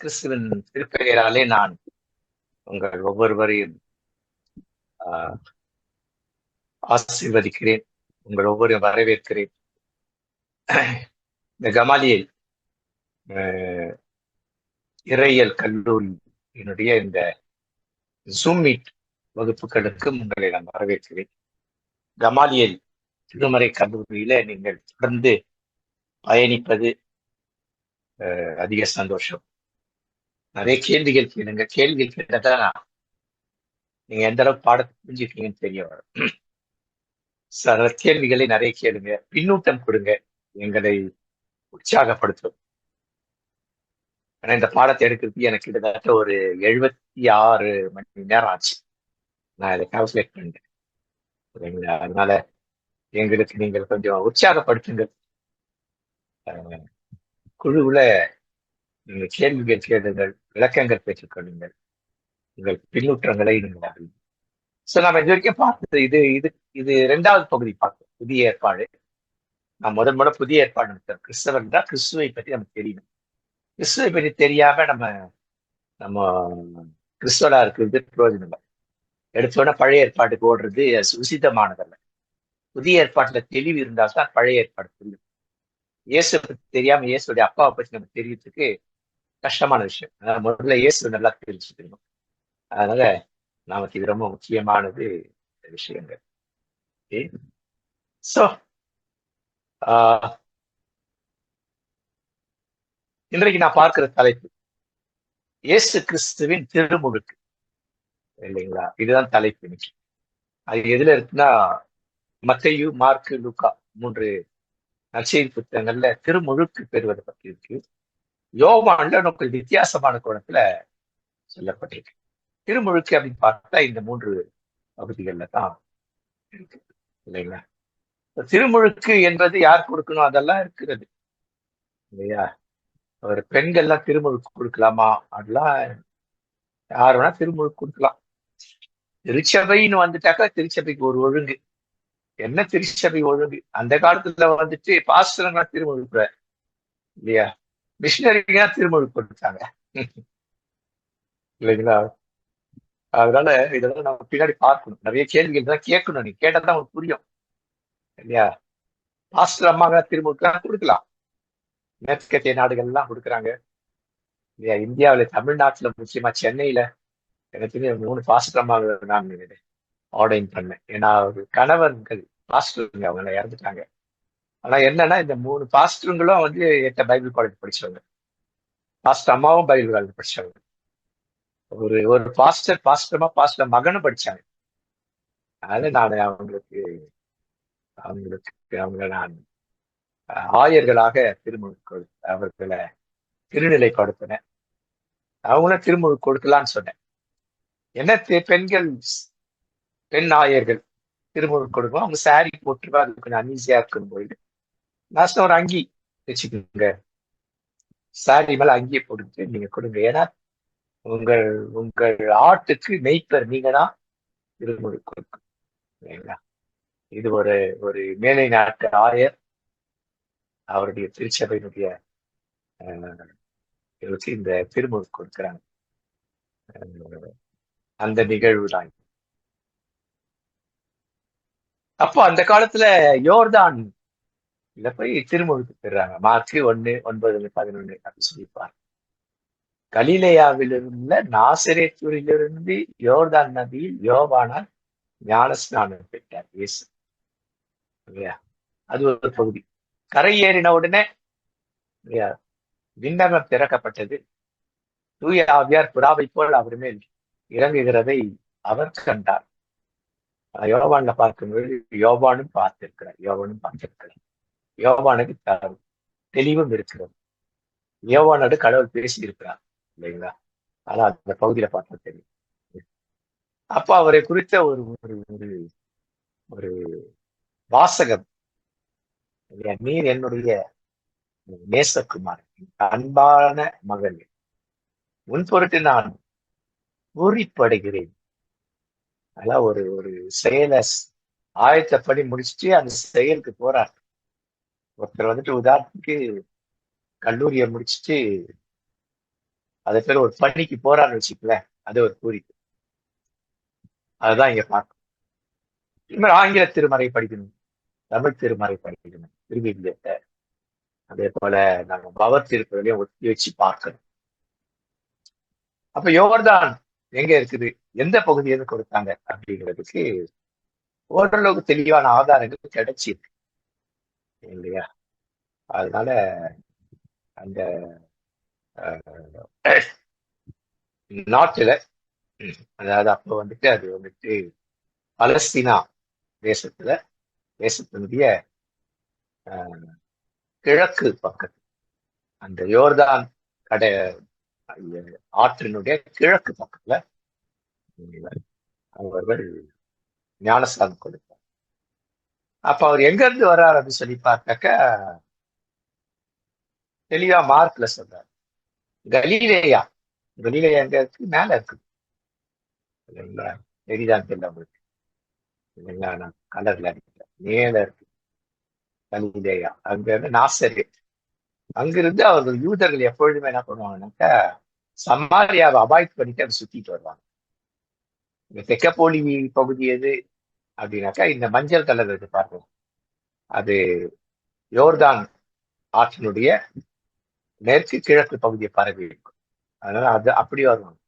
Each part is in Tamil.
கிறிஸ்துவின் திருப்பெயராலே நான் உங்கள் ஒவ்வொருவரையும் ஆஹ், ஆசீர்வதிக்கிறேன். உங்கள் ஒவ்வொருவரையும் வரவேற்கிறேன். இந்த கமாலியல் ஆஹ், இறையியல் கல்லூரி என்னுடைய இந்த ஜூம் மீட் வகுப்புகளுக்கு உங்களை நான் வரவேற்கிறேன். கமாலியல் திருமறை கல்லூரியில நீங்கள் தொடர்ந்து பயணிப்பது அதிக சந்தோஷம். நிறைய கேள்விகள் கேளுங்க. கேள்விகள் கேட்டதான் நீங்க எந்த அளவுக்கு பாடத்தை புரிஞ்சுக்கீங்கன்னு தெரிய வரும். சில கேள்விகளை நிறைய கேளுங்க, பின்னூட்டம் கொடுங்க, எங்களை உற்சாகப்படுத்தும். ஏன்னா இந்த பாடத்தை எடுக்கிறதுக்கு எனக்கு கிட்டத்தட்ட ஒரு 76 மணி நேரம் ஆச்சு. நான் இதை கால்குலேட் பண்ணிட்டேன். சரிங்களா? அதனால எங்களுக்கு நீங்கள் கொஞ்சம் உற்சாகப்படுத்துங்கள். அஹ் குழுவுல நீங்கள் கேள்விகள் கேளுங்கள், விளக்கங்கள் பெற்றுக்கொள்ளுங்கள், உங்கள் பின்னூற்றங்களை நீங்கள் அறியுங்கள். ஸோ நம்ம இது வரைக்கும் பார்த்தது இது இது இது 2வது பகுதி பார்த்தோம், புதிய ஏற்பாடு. நான் முதல் புதிய ஏற்பாடு நடத்தோம். கிறிஸ்தவன் தான், கிறிஸ்துவை பற்றி நமக்கு தெரியணும். கிறிஸ்துவை பற்றி தெரியாம நம்ம நம்ம கிறிஸ்தவரா இருக்கிறது பிரயோஜனம் இல்லை. எடுத்தோட பழைய ஏற்பாட்டுக்கு ஓடுறது உசிதமானதல்ல. புதிய ஏற்பாட்டுல தெளிவு இருந்தால் தான் பழைய ஏற்பாடு புரியும். இயேசு பத்தி தெரியாம இயேசுடைய அப்பாவை பற்றி நம்ம தெரியறதுக்கு கஷ்டமான விஷயம். அதனால முதல்ல இயேசு நல்லா தெரிஞ்சுக்கணும். அதனால நமக்கு இது ரொம்ப முக்கியமானது விஷயங்கள். ஸோ இன்றைக்கு நான் பார்க்கிற தலைப்பு இயேசு கிறிஸ்துவின் திருமுழுக்கு, இல்லைங்களா? இதுதான் தலைப்பு இன்னைக்கு. அது எதுல இருக்குன்னா, மத்தேயு, மார்க்கு, லூக்கா 3 நற்செய்தி புத்தகங்கள்ல திருமுழுக்கு பெறுவதை பற்றி இருக்கு. யோவான்ல நமக்கு வித்தியாசமான கோணத்துல சொல்லப்பட்டிருக்கு. திருமுழுக்கு அப்படின்னு பார்த்தா இந்த 3 பகுதிகள்ல தான் இருக்கு, இல்லைங்களா? திருமுழுக்கு என்பது யார் கொடுக்கணும் அதெல்லாம் இருக்கிறது, இல்லையா? ஒரு பெண்கள்லாம் திருமுழுக்கு கொடுக்கலாமா? அதெல்லாம் யார் வேணா திருமுழுக்கு கொடுக்கலாம். திருச்சபைன்னு வந்துட்டாக்கா திருச்சபைக்கு ஒரு ஒழுங்கு. என்ன திருச்சபை ஒழுங்கு? அந்த காலத்துல வந்துட்டு பாஸ்டர்னா திருமுழுக்குற, இல்லையா? மிஷினரிங்க திருமுழுக்கு கொடுத்தாங்க, இல்லைங்களா? அதனால இதெல்லாம் நம்ம பின்னாடி பார்க்கணும். நிறைய கேள்விகள் தான் கேட்கணும். நீ கேட்டதான் உங்களுக்கு புரியும், இல்லையா? பாஸ்டர் அம்மாங்க திருமுழுக்கு கொடுக்கலாம். மேற்கத்திய நாடுகள்லாம் கொடுக்குறாங்க, இல்லையா? இந்தியாவில தமிழ்நாட்டுல முக்கியமா சென்னையில எனக்கு தெரிஞ்ச 3 பாஸ்டர் அம்மாவை நான் ஆர்டைன் பண்ணேன். ஏன்னா ஒரு கணவன்கள் பாஸ்டருங்க, அவங்க இறந்துட்டாங்க. ஆனா என்னன்னா இந்த 3 பாஸ்டருங்களும் வந்து எட்ட பைபிள் காலேஜ் படிச்சவங்க. பாஸ்டர் அம்மாவும் பைபிள் காலேஜ் படிச்சவங்க. ஒரு ஒரு பாஸ்டர் மகனும் படிச்சாங்க. அதனால நான் அவங்களுக்கு அவங்களுக்கு அவங்க நான் ஆயர்களாக திருமுழுக்கு அவர்களை திருநிலைப்படுத்தினேன். அவங்களும் முழுக்கு கொடுக்கலான்னு சொன்னேன். என்ன பெண்கள், பெண் ஆயர்கள் திருமுழுக்கு கொடுக்கும், அவங்க சாரி போட்டுருவா, அது கொஞ்சம் அன்ஈஸியா இருக்குன்னு போயிட்டு நான் ஒரு அங்கி வச்சுக்கோங்க, சாரி மேல அங்கியை போட்டுட்டு நீங்க கொடுங்க. ஏன்னா உங்கள் உங்கள் ஆட்டுக்கு மெய்ப்பர் நீங்க தான் திருமுழுக்கு கொடுக்கும், இல்லைங்களா? இது ஒரு ஒரு மேலை நாட்டு ஆயர் அவருடைய திருச்சபையினுடைய இந்த திருமுழுக்கு கொடுக்குறாங்க. அந்த நிகழ்வு தான். அப்போ அந்த காலத்துல யோர்தான் போய் திருமுழுக்கு பெறாங்க. மார்க்கு 1:9-11 அப்படி சொல்லிப்பார். கலிலேயாவிலிருந்த நாசரேத்தூரிலிருந்து யோர்தான் நதியில் யோவானால் ஞானஸ்நானம் பெற்றார் இயேசு, இல்லையா? அது ஒரு பகுதி. கரை ஏறின உடனே விண்ணகம் திறக்கப்பட்டது. தூய ஆவியார் புறாவை போல் அவர் மேல் இறங்குகிறதை அவர் கண்டார். யோவான்ல பார்க்கும்போது யோவானும் பார்த்திருக்கிறார். யோவானுக்கு தெளிவும் இருக்கிறது. யோவானோடு கடவுள் பேசி இருக்கிறார், இல்லைங்களா? ஆனா அந்த பகுதியில பார்த்தா தெரியும். அப்ப அவரை குறித்த ஒரு ஒரு ஒரு வாசகம், நீர் என்னுடைய நேசகுமார், அன்பான மகள், உன் பொருட்டு நான் பூரிப்படைகிறேன். அதெல்லாம் ஒரு ஒரு செயலை ஆயத்தப்படி முடிச்சுட்டு அந்த செயலுக்கு போறார். ஒருத்தர் வந்துட்டு உதாரணத்துக்கு கல்லூரியை முடிச்சுட்டு அதை பேர் ஒரு பணிக்கு போறான்னு வச்சுக்கல, அது ஒரு பூரிப்பு. அதுதான் இங்க பார்க்கணும். இன்னும் ஆங்கில திருமறை படிக்கணும், தமிழ் திருமறை படிக்கணும், திருவிவிலியத்தை. அதே போல நம்ம பவர் திருக்குறளையும் ஒத்தி வச்சு பார்க்கணும். அப்ப யோர்தான் எங்க இருக்குது, எந்த பகுதியில கொடுத்தாங்க அப்படிங்கிறதுக்கு ஓரளவுக்கு தெளிவான ஆதாரங்கள் கிடைச்சிருக்கு இல்லையா? அதனால அந்த நாட்டுல, அதாவது அப்ப வந்துட்டு அது வந்துட்டு பலஸ்தீனா தேசத்தினுடைய கிழக்கு பக்கத்து, அந்த யோர்தான் கடை ஆற்றினுடைய கிழக்கு பக்கத்துல அவர்கள் ஞானஸ்தானம் கொடுத்தார். அப்ப அவர் எங்க இருந்து வர்றாரு அப்படின்னு சொல்லி பார்த்தாக்க தெளிவா மார்க்ல சொல்றாரு, கலீலேயா. கலீலேயா எங்க இருக்கு? மேல இருக்கு இல்லைங்களா? தெரியுதான் தெரியல உங்களுக்கு இல்லைங்களா? நான் கலர்ல அடிக்கிறேன், மேல இருக்கு கலீலேயா. அங்க இருந்து நாசரேத். அங்கிருந்து அவர்கள் யூதர்கள் எப்பொழுதுமே என்ன பண்ணுவாங்கன்னாக்கா சமாரியாவை அவாய்ட் பண்ணிட்டு அதை சுத்திட்டு வருவாங்க. இந்த தெக்கப்போலி பகுதி எது அப்படின்னாக்கா இந்த மஞ்சள் கலர் இருக்கு பார்ப்போம், அது யோர்தான் ஆற்றினுடைய மேற்கு கிழக்கு பகுதியை பரவி இருக்கும். அதனால அது அப்படி வருவாங்க.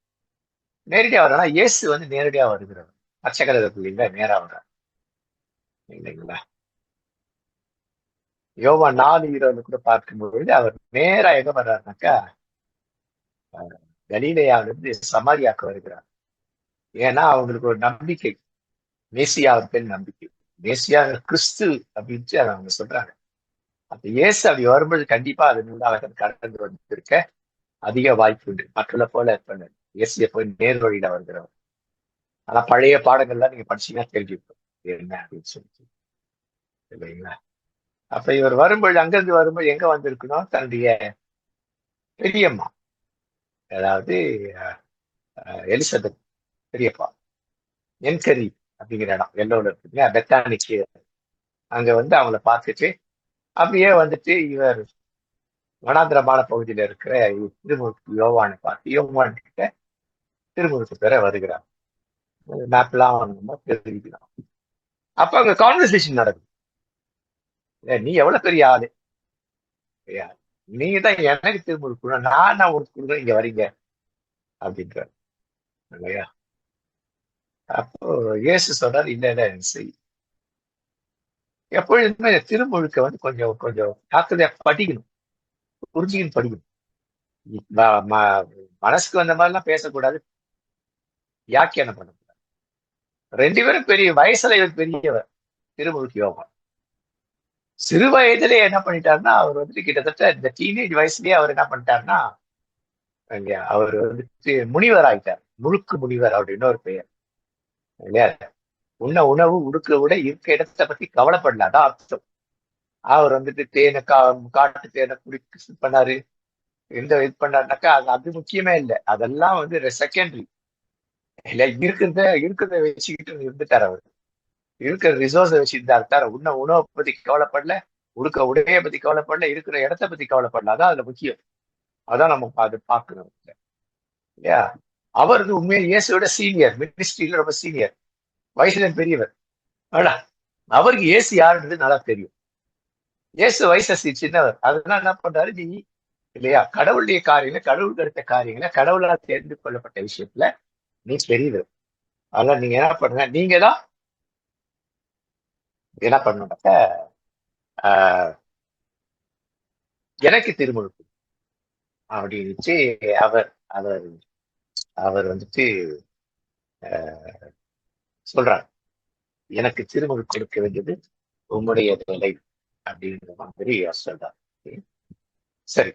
நேரடியா வரனா இயேசு வந்து நேரடியா வருகிறார், பச்சை கலர் இல்லைங்களா, நேரா வர்றார் இல்லைங்களா? யோவான் 4:20 கூட பார்க்கும்பொழுது அவர் நேரா எங்க வர்றாருனாக்கா கலீலேயாவிலிருந்து சமாரியாவுக்கு வருகிறார். ஏன்னா அவங்களுக்கு ஒரு நம்பிக்கை, மேசியாவின் பேர் நம்பிக்கை, மேசியா கிறிஸ்து அப்படின்ட்டு அதை அவங்க சொல்றாங்க. அப்ப இயேசு அப்படி வரும்போது கண்டிப்பா அது முன்னாக கடந்து வந்திருக்க அதிக வாய்ப்பு உண்டு. மற்றவர்கள போல இருப்பாங்க, இயேசுவை போய் நேர் வழியில வருகிறவர். ஆனா பழைய பாடங்கள்லாம் நீங்க படிச்சீங்கன்னா தெரிஞ்சுக்கும் என்ன அப்படின்னு சொல்லிட்டு இல்லைங்களா? அப்ப இவர் வரும்பொழுது, அங்கிருந்து வரும்போது எங்க வந்திருக்கணும், தன்னுடைய பெரியம்மா, அதாவது எலிசபெத் பெரியப்பா, என்கரி அப்படிங்கிற இடம் எல்லோரும் இருக்குங்க, பெத்தானிக்கு. அங்க வந்து அவங்கள பார்த்துட்டு அப்படியே வந்துட்டு இவர் வனாந்திரமான பகுதியில இருக்கிற திருமுழுக்கு யோவானை பார்த்து யோவான் கிட்ட திருமுழுக்கு பெற வருகிறார். மேப்லாம் நம்ம தெரிவிக்கலாம். அப்ப அங்க கான்வர்சேஷன் நடக்குது. நீ எவ்வளவு பெரிய ஆளு, நீங்க தான் எனக்கு திருமுழுக்கு, நான் உனக்கு கொடுக்குறேன், இங்க வரீங்க அப்படின்றார் இல்லையா? அப்போ இயேசு சொல்றாரு, இல்ல இல்ல செய். எப்பொழுதுமே திருமுழுக்க வந்து கொஞ்சம் கொஞ்சம் தாக்கதையா படிக்கணும், புரிஞ்சுக்கின்னு படிக்கணும். மனசுக்கு வந்த மாதிரிலாம் பேசக்கூடாது, வியாக்கியானம் பண்ணக்கூடாது. ரெண்டு பேரும் பெரிய வயசுல இவர் பெரியவர், திருமுழுக்கு யோவான். சிறு வயதிலே என்ன பண்ணிட்டாருன்னா, அவர் வந்துட்டு கிட்டத்தட்ட இந்த டீனேஜ் வயசுலயே அவர் என்ன பண்ணிட்டாருன்னா, அவர் வந்துட்டு முனிவர் ஆயிட்டார், முழுக்கு முனிவர் அப்படின்னு ஒரு பெயர் இல்லையா? உண்ண உணவு உடுக்க விட இருக்க இடத்தை பத்தி கவலைப்படலாதான் அர்த்தம். அவர் வந்துட்டு தேனை காட்டு தேனை குடிக்க பண்ணாரு, எந்த இது பண்ணாருனாக்கா அது முக்கியமே இல்லை, அதெல்லாம் வந்து செகண்டரி இல்ல. இருக்கிறத வச்சுக்கிட்டு இருந்துட்டார் அவர், இருக்கிற ரிசோர்ஸை வச்சுட்டு இருந்தாரு. உணவை பத்தி கவலைப்படல, உடுக்க உடையை பத்தி கவலைப்படல, இருக்கிற இடத்த பத்தி கவலைப்படல, அதான் அதுல முக்கியம். அதான் நம்ம அது பார்க்கணும் இல்லையா? அவர் வந்து உண்மையை இயேசுவோட சீனியர், மினிஸ்ட்ரியில ரொம்ப சீனியர், வயசுல பெரியவர். ஆனா அவருக்கு இயேசு யாருன்றது நல்லா தெரியும். இயேசு வயசு சின்னவர். அதனால என்ன பண்றாரு, நீ இல்லையா கடவுளுடைய காரியங்களை, கடவுளுக்கு அடுத்த காரியங்களை, கடவுளால் தேர்ந்து கொள்ளப்பட்ட விஷயத்துல நீ பெரியவர். அதனால நீங்க என்ன பண்ணுங்க, நீங்க தான் என்ன பண்ணணும்னாக்க எனக்கு திருமுழுக்கு அப்படின்ட்டு அவர் அவர் அவர் வந்துட்டு சொல்றார், எனக்கு திருமுழுக்கு கொடுக்க வேண்டியது உங்களுடைய வேலை அப்படின்ற மாதிரி சொல்றார். சரி,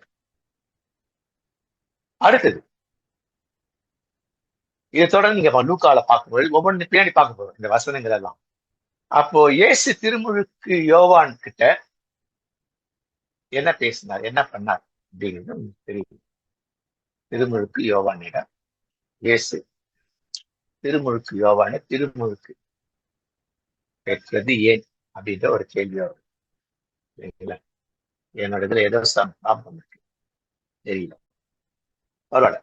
அடுத்தது இதை தொடர்ந்து நீங்க லூக்கால பார்க்கும்போது ஒவ்வொன்று பின்னாடி பார்க்க போறோம் இந்த வசனங்கள் எல்லாம். அப்போ இயேசு திருமுழுக்கு யோவான் கிட்ட என்ன பேசினார், என்ன பண்ணார் அப்படிங்கிறது தெரியும். திருமுழுக்கு யோவானிடம் இயேசு திருமுழுக்கு யோவானை திருமுழுக்கு பெற்றது ஏன் அப்படின்ற ஒரு கேள்வி வரும் இல்லைங்களா? என்னோட இதுல ஏதோ ப்ராப்ளம் இருக்கு, தெரியல, பரவாயில்ல.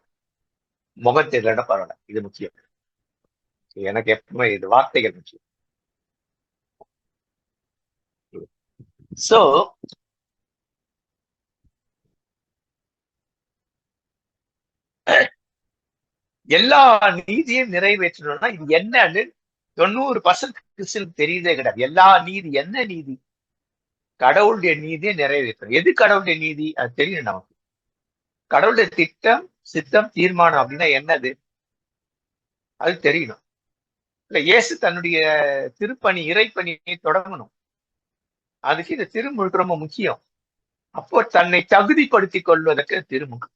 முகம் தெரியலன்னா பரவாயில்ல, இது முக்கியம். எனக்கு எப்பவுமே இது வார்த்தைகள் முக்கியம். சோ எல்லா நீதியும் நிறைவேற்றணும்னா இது என்னன்னு 90% கிறிஸ்தனுக்கு தெரியுதே கிடையாது. எல்லா நீதி என்ன நீதி? கடவுளுடைய நீதியை நிறைவேற்றணும். எது கடவுளுடைய நீதி? அது தெரியும் நமக்கு. கடவுளுடைய திட்டம், சித்தம், தீர்மானம் அப்படின்னா என்னது? அது தெரியணும். இல்ல, இயேசு தன்னுடைய திருப்பணி, இறைப்பணியை தொடங்கணும். அதுக்கு இந்த திருமுழுக்கு ரொம்ப முக்கியம். அப்போ தன்னை தகுதிப்படுத்திக் கொள்வதற்கு திருமுழுக்கு.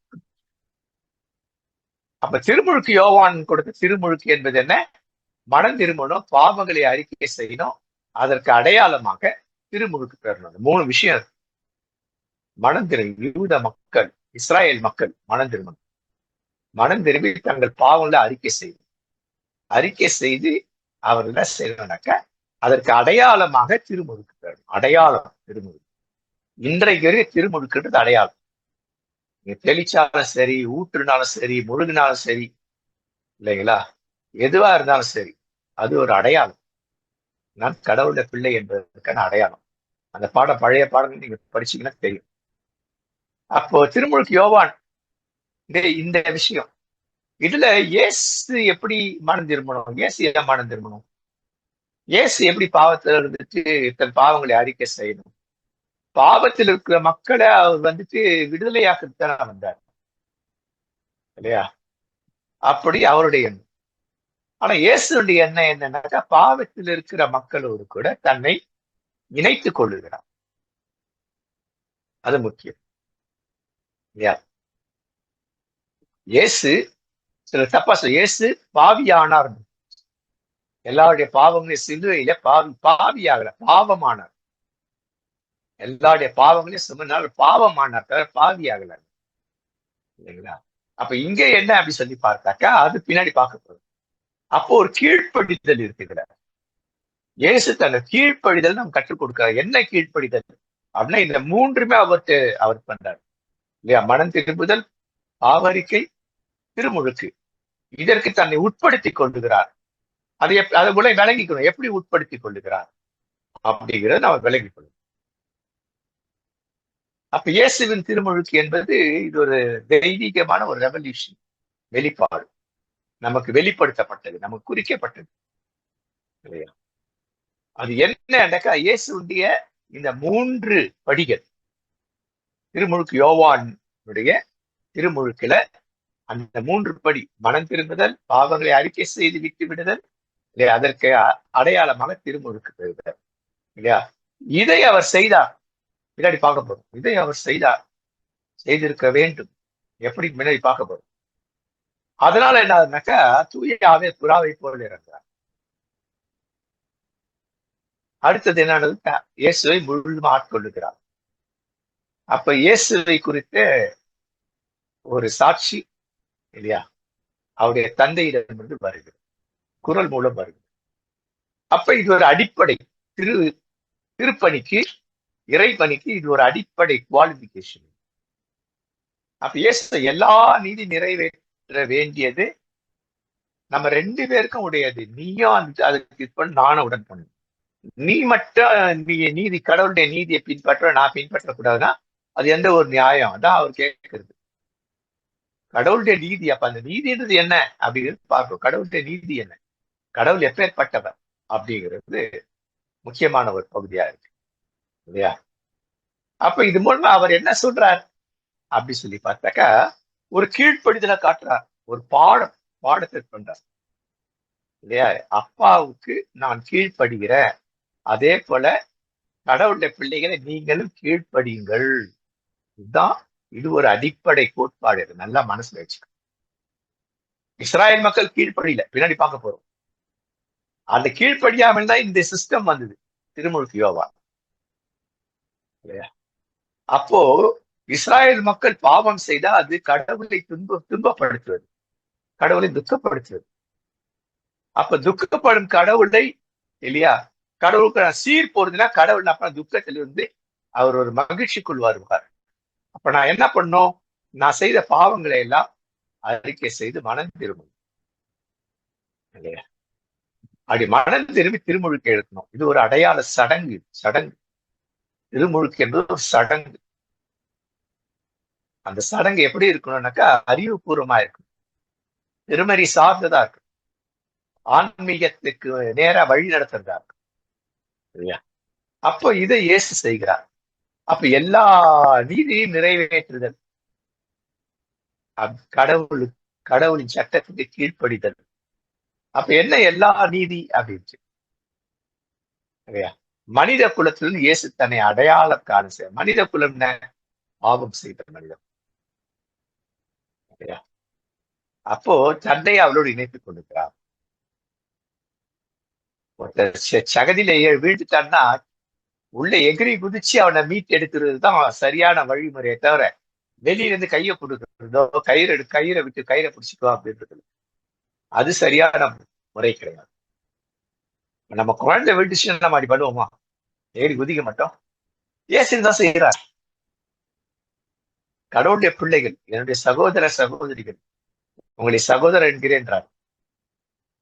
அப்ப திருமுழுக்கு யோவான் கொடுத்த திருமுழுக்கு என்பது என்ன? மனம் திரும்பணும், பாவங்களை அறிக்கை செய்யணும், அதற்கு அடையாளமாக திருமுழுக்கு பெறணும். 3 விஷயம். மனம் திரும்பி யூத மக்கள், இஸ்ராயேல் மக்கள் மனம் திரும்பணும். மனம் திரும்பி தங்கள் பாவங்களை அறிக்கை செய்து அவர் என்ன செய்யணும்னாக்க அதற்கு அடையாளமாக திருமுழுக்கு பெறணும். அடையாளம் திருமுழுக்கு. இன்றைக்கு திருமுழுக்குன்றது அடையாளம். நீங்க தெளிச்சாலும் சரி, ஊற்றுனாலும் சரி, முழுகினாலும் சரி, இல்லைங்களா? எதுவா இருந்தாலும் சரி, அது ஒரு அடையாளம். நான் கடவுளுடைய பிள்ளை என்பதற்கான அடையாளம். அந்த பழைய பாடங்கள் நீங்க படிச்சீங்கன்னா தெரியும். அப்போ திருமுழுக்கு யோவான் இந்த விஷயம். இதுல இயேசு எப்படி மனம் திரும்பணும்? இயேசு ஏன் மனம் திரும்பணும்? இயேசு எப்படி பாவத்துல இருந்துட்டு தன் பாவங்களை அறிக்கை செய்யணும்? பாவத்தில் இருக்கிற மக்களை அவர் விடுதலையாக்கத்தான் வந்தார், இல்லையா? அப்படி அவருடைய எண்ணம். ஆனா இயேசுடைய எண்ணம் என்னன்னாக்கா பாவத்தில் இருக்கிற மக்களோடு கூட தன்னை இணைத்துக் கொள்ளுகிறார். அது முக்கியம், இல்லையா? இயேசு சில தப்பா இயேசு பாவியானார். எல்லாருடைய பாவங்களையும் சிலுவையில பாவியாகல, பாவமானார். எல்லாருடைய பாவங்களையும் சுமந்தால் பாவமானார், பாவியாகல, இல்லைங்களா? அப்ப இங்க என்ன அப்படி சொல்லி பார்த்தாக்கா அது பின்னாடி பார்க்க போகுது. அப்போ ஒரு கீழ்ப்படிதல் இருக்குதுல. இயேசு தன்னை கீழ்ப்படிதல் நம்ம கற்றுக் கொடுக்கிறார். என்ன கீழ்ப்படிதல் அப்படின்னா இந்த 3மே அவர் பண்றார், இல்லையா? மனம் திரும்புதல், பாவரிக்கை, திருமுழுக்கு. இதற்கு தன்னை உட்படுத்திக் கொள்ளுகிறார். அதை போல விளங்கிக்கணும். எப்படி உட்படுத்திக் கொள்ளுகிறார் அப்படிங்கிறத நம்ம விளங்கிக் கொள்ளணும். அப்ப இயேசுவின் திருமுழுக்கு என்பது இது ஒரு தெய்வீகமான ஒரு ரெவல்யூஷன், வெளிப்பாடு. நமக்கு வெளிப்படுத்தப்பட்டது, நமக்கு குறிக்கப்பட்டது, இல்லையா? அது என்னக்கா இயேசுடைய இந்த 3 படிகள். திருமுழுக்கு யோவானுடைய திருமுழுக்குல அந்த 3 படி, மனம் திரும்புதல், பாவங்களை அறிக்கை செய்து விட்டு விடுதல், இல்லையா? அதற்கு அடையாளமாக திருமுழுக்கு பெறுதல், இல்லையா? இதை அவர் செய்தார். பின்னாடி பார்க்க போறோம். இதை அவர் செய்திருக்க வேண்டும். எப்படி முன்னாடி பார்க்க போறோம். அதனால என்ன ஆகுதுனாக்கா தூய ஆவியானவர் புறாவை போல இறந்தார். அடுத்தது என்னது? இயேசுவை முழுவதும் ஆட்கொள்ளுகிறார். அப்ப இயேசுவை குறித்த ஒரு சாட்சி, இல்லையா? அவருடைய தந்தையிடமிருந்து வருகிறது, குரல் மூலம் வருகிறது. அப்ப இது ஒரு அடிப்படை திருப்பணிக்கு, இறைப்பணிக்கு இது ஒரு அடிப்படை குவாலிபிகேஷன். அப்ப இயேசு எல்லா நீதி நிறைவேற்ற வேண்டியது நம்ம 2 பேருக்கும் உடையது. நீயும் அதுக்கு நானும் உடன் பண்ணு. நீ மட்டும் நீதி, கடவுளுடைய நீதியை பின்பற்ற, நான் பின்பற்றக்கூடாதுன்னா அது எந்த ஒரு நியாயம்? அதான் அவர் கேட்கிறது. கடவுளுடைய நீதி. அப்ப அந்த நீதின்றது என்ன அப்படிங்கிறது பார்க்கணும். கடவுளுடைய நீதி என்ன, கடவுள் எப்பேற்பட்டவர் அப்படிங்கிறது முக்கியமான ஒரு பகுதியா இருக்கு, இல்லையா? அப்ப இது மூலமா அவர் என்ன சொல்றார் அப்படி சொல்லி பார்த்தாக்கா ஒரு கீழ்ப்படிதலை காட்டுறார், ஒரு பாடத்தை பண்றார், இல்லையா? அப்பாவுக்கு நான் கீழ்ப்படுகிறேன், அதே போல கடவுளுடைய பிள்ளைகளை நீங்களும் கீழ்ப்படியுங்கள். இதுதான், இது ஒரு அடிப்படை கோட்பாடு. நல்லா மனசுல வச்சுக்க. இஸ்ராயல் மக்கள் கீழ்ப்படியில, பின்னாடி பார்க்க போறோம். அந்த கீழ்ப்படியாமல் தான் இந்த சிஸ்டம் வந்தது, திருமுழுக்கு யோவான், இல்லையா? அப்போ இஸ்ராயல் மக்கள் பாவம் செய்தா அது கடவுளை துன்பப்படுத்துவது, கடவுளை துக்கப்படுத்துவது. அப்ப துக்கப்படும் கடவுளை, இல்லையா, கடவுளுக்கு சீர் போறதுன்னா கடவுள் அப்ப துக்கத்திலிருந்து அவர் ஒரு மகிழ்ச்சிக்குள் வருவார். அப்ப நான் என்ன பண்ணும்? நான் செய்த பாவங்களை எல்லாம் அறிக்கை செய்து மனம் திரும்பணும் இல்லையா? அப்படி மனம் திரும்பி திருமுழுக்கு எழுக்கணும். இது ஒரு அடையாள சடங்கு. சடங்கு திருமுழுக்கு என்பது ஒரு சடங்கு. அந்த சடங்கு எப்படி இருக்கணும்னாக்கா அறிவுபூர்வமா இருக்கும், திருமறி சார்ந்ததா இருக்கும், ஆன்மீகத்துக்கு நேரா வழி நடத்துறதா இருக்கும் இல்லையா? அப்போ இதை இயேசு செய்கிறார். அப்ப எல்லா நீதியையும் நிறைவேற்றுதல், கடவுளுக்கு கடவுளின் சட்டத்துக்கு கீழ்ப்படிதல். அப்ப என்ன எல்லா நீதி அப்படின்ட்டு இல்லையா? மனித குலத்திலிருந்து இயேசு தன்னை அடையாளம் காண செய்ய. மனித குலம் பாவம் செய்த மனிதன் இல்லையா? அப்போ தன்னை அவளோடு இணைத்துக் கொண்டிருக்கிறார். ஒருத்தர் சகதியில வீழ்ந்துட்டான்னா உள்ள எகிரி குதிச்சு அவனை மீட்டு எடுக்கிறது தான் சரியான வழிமுறையை தவிர வெளியில இருந்து கையை கொடுக்கறதோ கயிறை விட்டு கயிறை பிடிச்சிக்கோ அப்படின்றது அது சரியான முறை கிடையாது. நம்ம குழந்தை விட்டுச்சுன்னா நம்ம அப்படி பண்ணுவோமா? ஏறி குதிக்க மாட்டோம். இயேசு தான் செய்கிறார். கடவுளுடைய பிள்ளைகள், என்னுடைய சகோதர சகோதரிகள், உங்களை சகோதரர் என்கிறேன் என்றார்.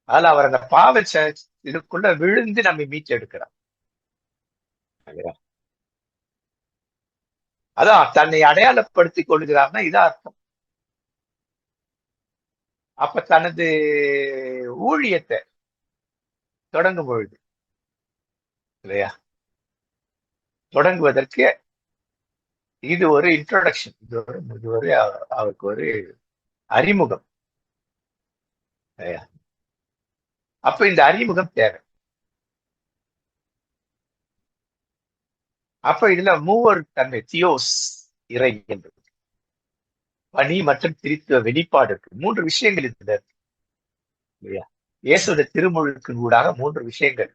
அதில் அவர் அந்த பாவ இதுக்குள்ள விழுந்து நம்மை மீட்டு எடுக்கிறார். அதான் தன்னை அடையாளப்படுத்திக் கொள்கிறார்னா இதான் அர்த்தம். அப்ப தனது ஊழியத்தை தொடங்கும் பொழுது இல்லையா, தொடங்குவதற்கு இது ஒரு இன்ட்ரோடக்ஷன், இது ஒரு அவருக்கு ஒரு அறிமுகம். அப்ப இந்த அறிமுகம் தேவை. அப்ப இதுல மூவர் தன்மை, தியோஸ் இறை என்பது, பணி மற்றும் திருத்துவ வெளிப்பாடு இருக்கு. 3 விஷயங்கள் இதுல இருக்கு இல்லையா? இயேசுடைய திருமுழுக்கின் ஊடாக 3 விஷயங்கள்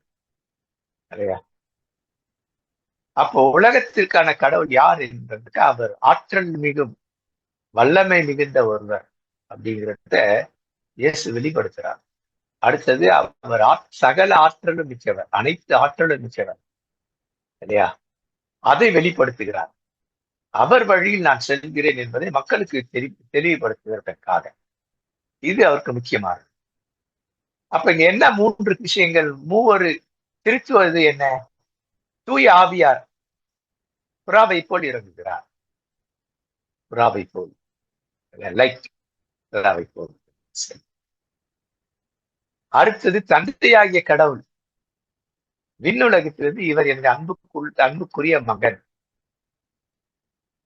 இல்லையா? அப்போ உலகத்திற்கான கடவுள் யார் என்பதற்கு அவர் ஆற்றல் மிகும் வல்லமை மிகுந்த ஒருவர் அப்படிங்கிறத இயேசு வெளிப்படுத்துறார். அடுத்தது அவர் சகல ஆற்றலும் மிக்கவர், அனைத்து ஆற்றலும் மிக்கவர் இல்லையா? அதை வெளிப்படுத்துகிறார். அவர் வழியில் நான் செல்கிறேன் என்பதை மக்களுக்கு தெளிவுபடுத்துவதற்காக இது அவருக்கு முக்கியமானது. அப்ப இங்க என்ன 3 விஷயங்கள்? மூவரு திருத்துவது என்ன? தூய ஆவியார் புறாவை போல் இறங்குகிறார். புறாவை போல், லைட் புறாவை போல். அடுத்தது தந்தையாகிய கடவுள் விண்ணுலகத்திலிருந்து இவர் என்னுடைய அன்புக்குரிய மகன்,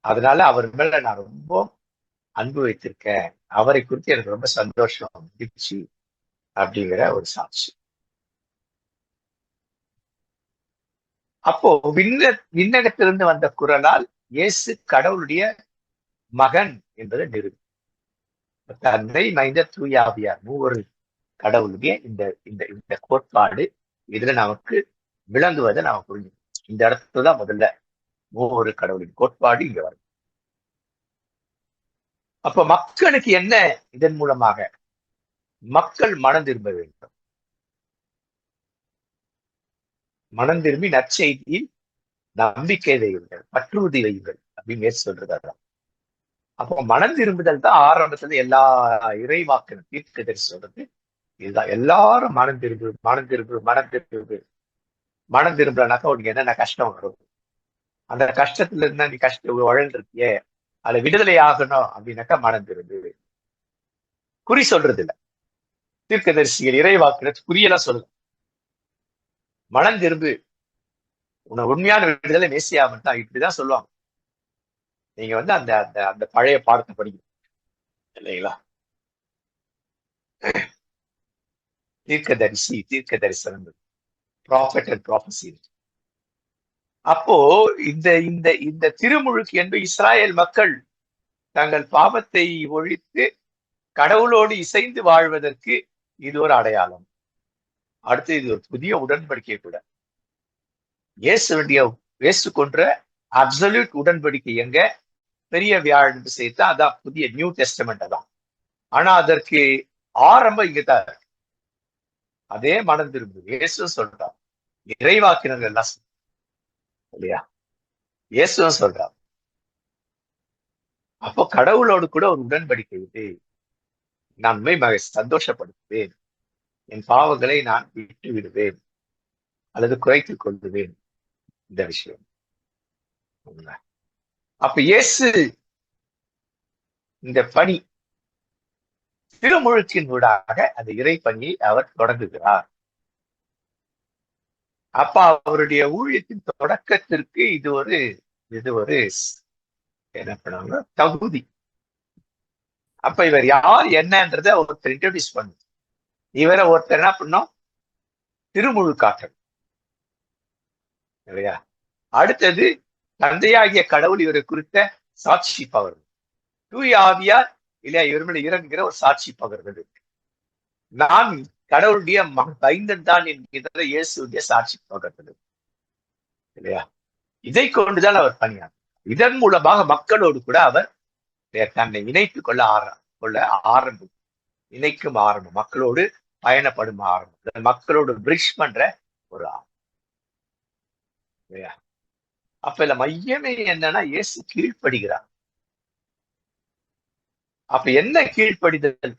அதனால அவர் மேல நான் ரொம்ப அன்பு வைத்திருக்கேன், அவரை குறித்து எனக்கு ரொம்ப சந்தோஷம், மகிழ்ச்சி அப்படிங்கிற ஒரு சாட்சி. அப்போ விண்ணகத்திலிருந்து வந்த குரலால் இயேசு கடவுளுடைய மகன் என்பதை நிறுவி, தந்தை மைந்த தூயாவியார் மூவரு கடவுளுடைய இந்த இந்த இந்த கோட்பாடு இதுல நமக்கு விளங்குவதை நாம புரிஞ்சு, இந்த இடத்துலதான் முதல்ல மூவரு கடவுளின் கோட்பாடு இங்க வரும். அப்ப மக்களுக்கு என்ன? இதன் மூலமாக மக்கள் மனம் திரும்ப வேண்டும். மனம் திரும்பி நற்செய்தியில் நம்பிக்கை வையுங்கள், பற்றுறுதி வையுங்கள் அப்படின்னு சொல்றது. அப்போ மனம் திரும்புதல் தான் ஆரம்பத்துல எல்லா இறைவாக்கு தீர்க்கதரிசி சொல்றது இதுதான். எல்லாரும் மனம் திரும்பு, மனம் திரும்பு, மனம் திரும்பு. மனம் திரும்பலனாக்கா உனக்கு என்னென்ன கஷ்டம் வரும், அந்த கஷ்டத்துல இருந்தா நீ உழந்திருக்கிய அதுல விடுதலை ஆகணும் அப்படின்னாக்கா மனம் திரும்பு. குறி சொல்றது இல்ல, தீர்க்கதரிசிகள் இறைவாக்கு குறியெல்லாம் சொல்லுது. மனம் திரும்பு, உன்னை உண்மையான விடுதலை மேசியாமன் தான் இப்படிதான் சொல்லுவாங்க. நீங்க அந்த அந்த அந்த பழைய பாடத்தை படிக்கணும் இல்லைங்களா? தீர்க்க தரிசனம், ப்ராஃபட் அண்ட் ப்ராஃபசி. அப்போ இந்த இந்த இந்த திருமுழுக்கு என்று இஸ்ராயல் மக்கள் தங்கள் பாவத்தை ஒழித்து கடவுளோடு இசைந்து வாழ்வதற்கு இது ஒரு அடையாளம். அடுத்து இது ஒரு புதிய உடன்படிக்கை கூட. இயேசு கொன்ற அப்சல்யூட் உடன்படிக்கை எங்க? பெரிய வியாழன் சேர்த்தா அதான் புதிய நியூ டெஸ்டமெண்ட் தான். ஆனா அதற்கு ஆரம்பம் இங்கதான் இருக்கு. அதே மனம் திரும்பு இயேசு சொல்றார், இறைவாக்கினர்கள் எல்லாம் இல்லையா, இயேசுவும் சொல்றார். அப்போ கடவுளோடு கூட ஒரு உடன்படிக்கை இது. நான் உண்மை சந்தோஷப்படுத்துவேன், என் பாவங்களை நான் விட்டு விடுவேன் அல்லது குறைத்துக் கொள்ளுவேன். இந்த விஷயம். அப்ப இயேசு இந்த பணி திருமுழுக்கின் ஊடாக அந்த இறை பணியை அவர் தொடங்குகிறார். அப்ப அவருடைய ஊழியத்தின் தொடக்கத்திற்கு இது ஒரு என்ன பண்ணாங்க தகுதி. அப்ப இவர் யார் என்னன்றதை ஒருத்தர் இன்ட்ரோடியூஸ் பண்ணு. இவரை ஒருத்தர் என்ன பண்ணோம், திருமுழுக்காற்றல் இல்லையா? அடுத்தது தந்தையாகிய கடவுள் இவரை குறித்த சாட்சி பகர்வு. தூய ஆவியார் இல்லையா இவர் மேல இறங்குகிற ஒரு சாட்சி பகர்வது. நான் கடவுளுடைய பைந்தன் தான் என்கிற இயேசுடைய சாட்சி பகர்வது இல்லையா? இதை கொண்டுதான் அவர் பணியார். இதன் மூலமாக மக்களோடு கூட அவர் தன்னை இணைத்துக் கொள்ள ஆரம்பம், இணைக்கும் ஆரம்பம், மக்களோடு பயணப்படும் ஆரம்பம், மக்களோடு பிரிட்ஜ் பண்ற ஒரு இல்லையா? அப்ப இல்ல மையமே என்னன்னா இயேசு கீழ்ப்படுகிறார். அப்ப என்ன கீழ்ப்படிதல்,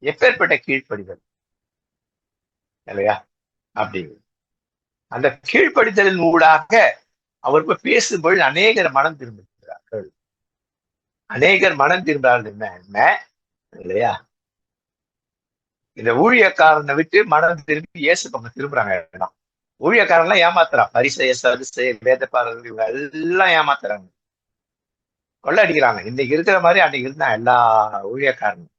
எப்பேற்பட்ட கீழ்ப்படிதல் இல்லையா? அப்படிங்கிறது அந்த கீழ்ப்படிதலின் ஊடாக அவர் பேசும்பொழுது அநேகர் மனம் திரும்புகிறார்கள். அநேகர் மனம் திரும்புகிறார்கள் என்ன இல்லையா? இந்த ஊழியக்காரனை விட்டு மனம் திரும்பி இயேசு பக்கம் திரும்புறாங்க. ஊழியக்காரன்லாம் ஏமாத்துறான். பரிசேய சதுசேய வேதபாரகர்கள் இவங்க எல்லாம் ஏமாத்துறாங்க, கொள்ள அடிக்கிறாங்க. இன்னைக்கு இருக்கிற மாதிரி அன்னைக்கு இருந்தா எல்லா ஊழியக்காரனும்.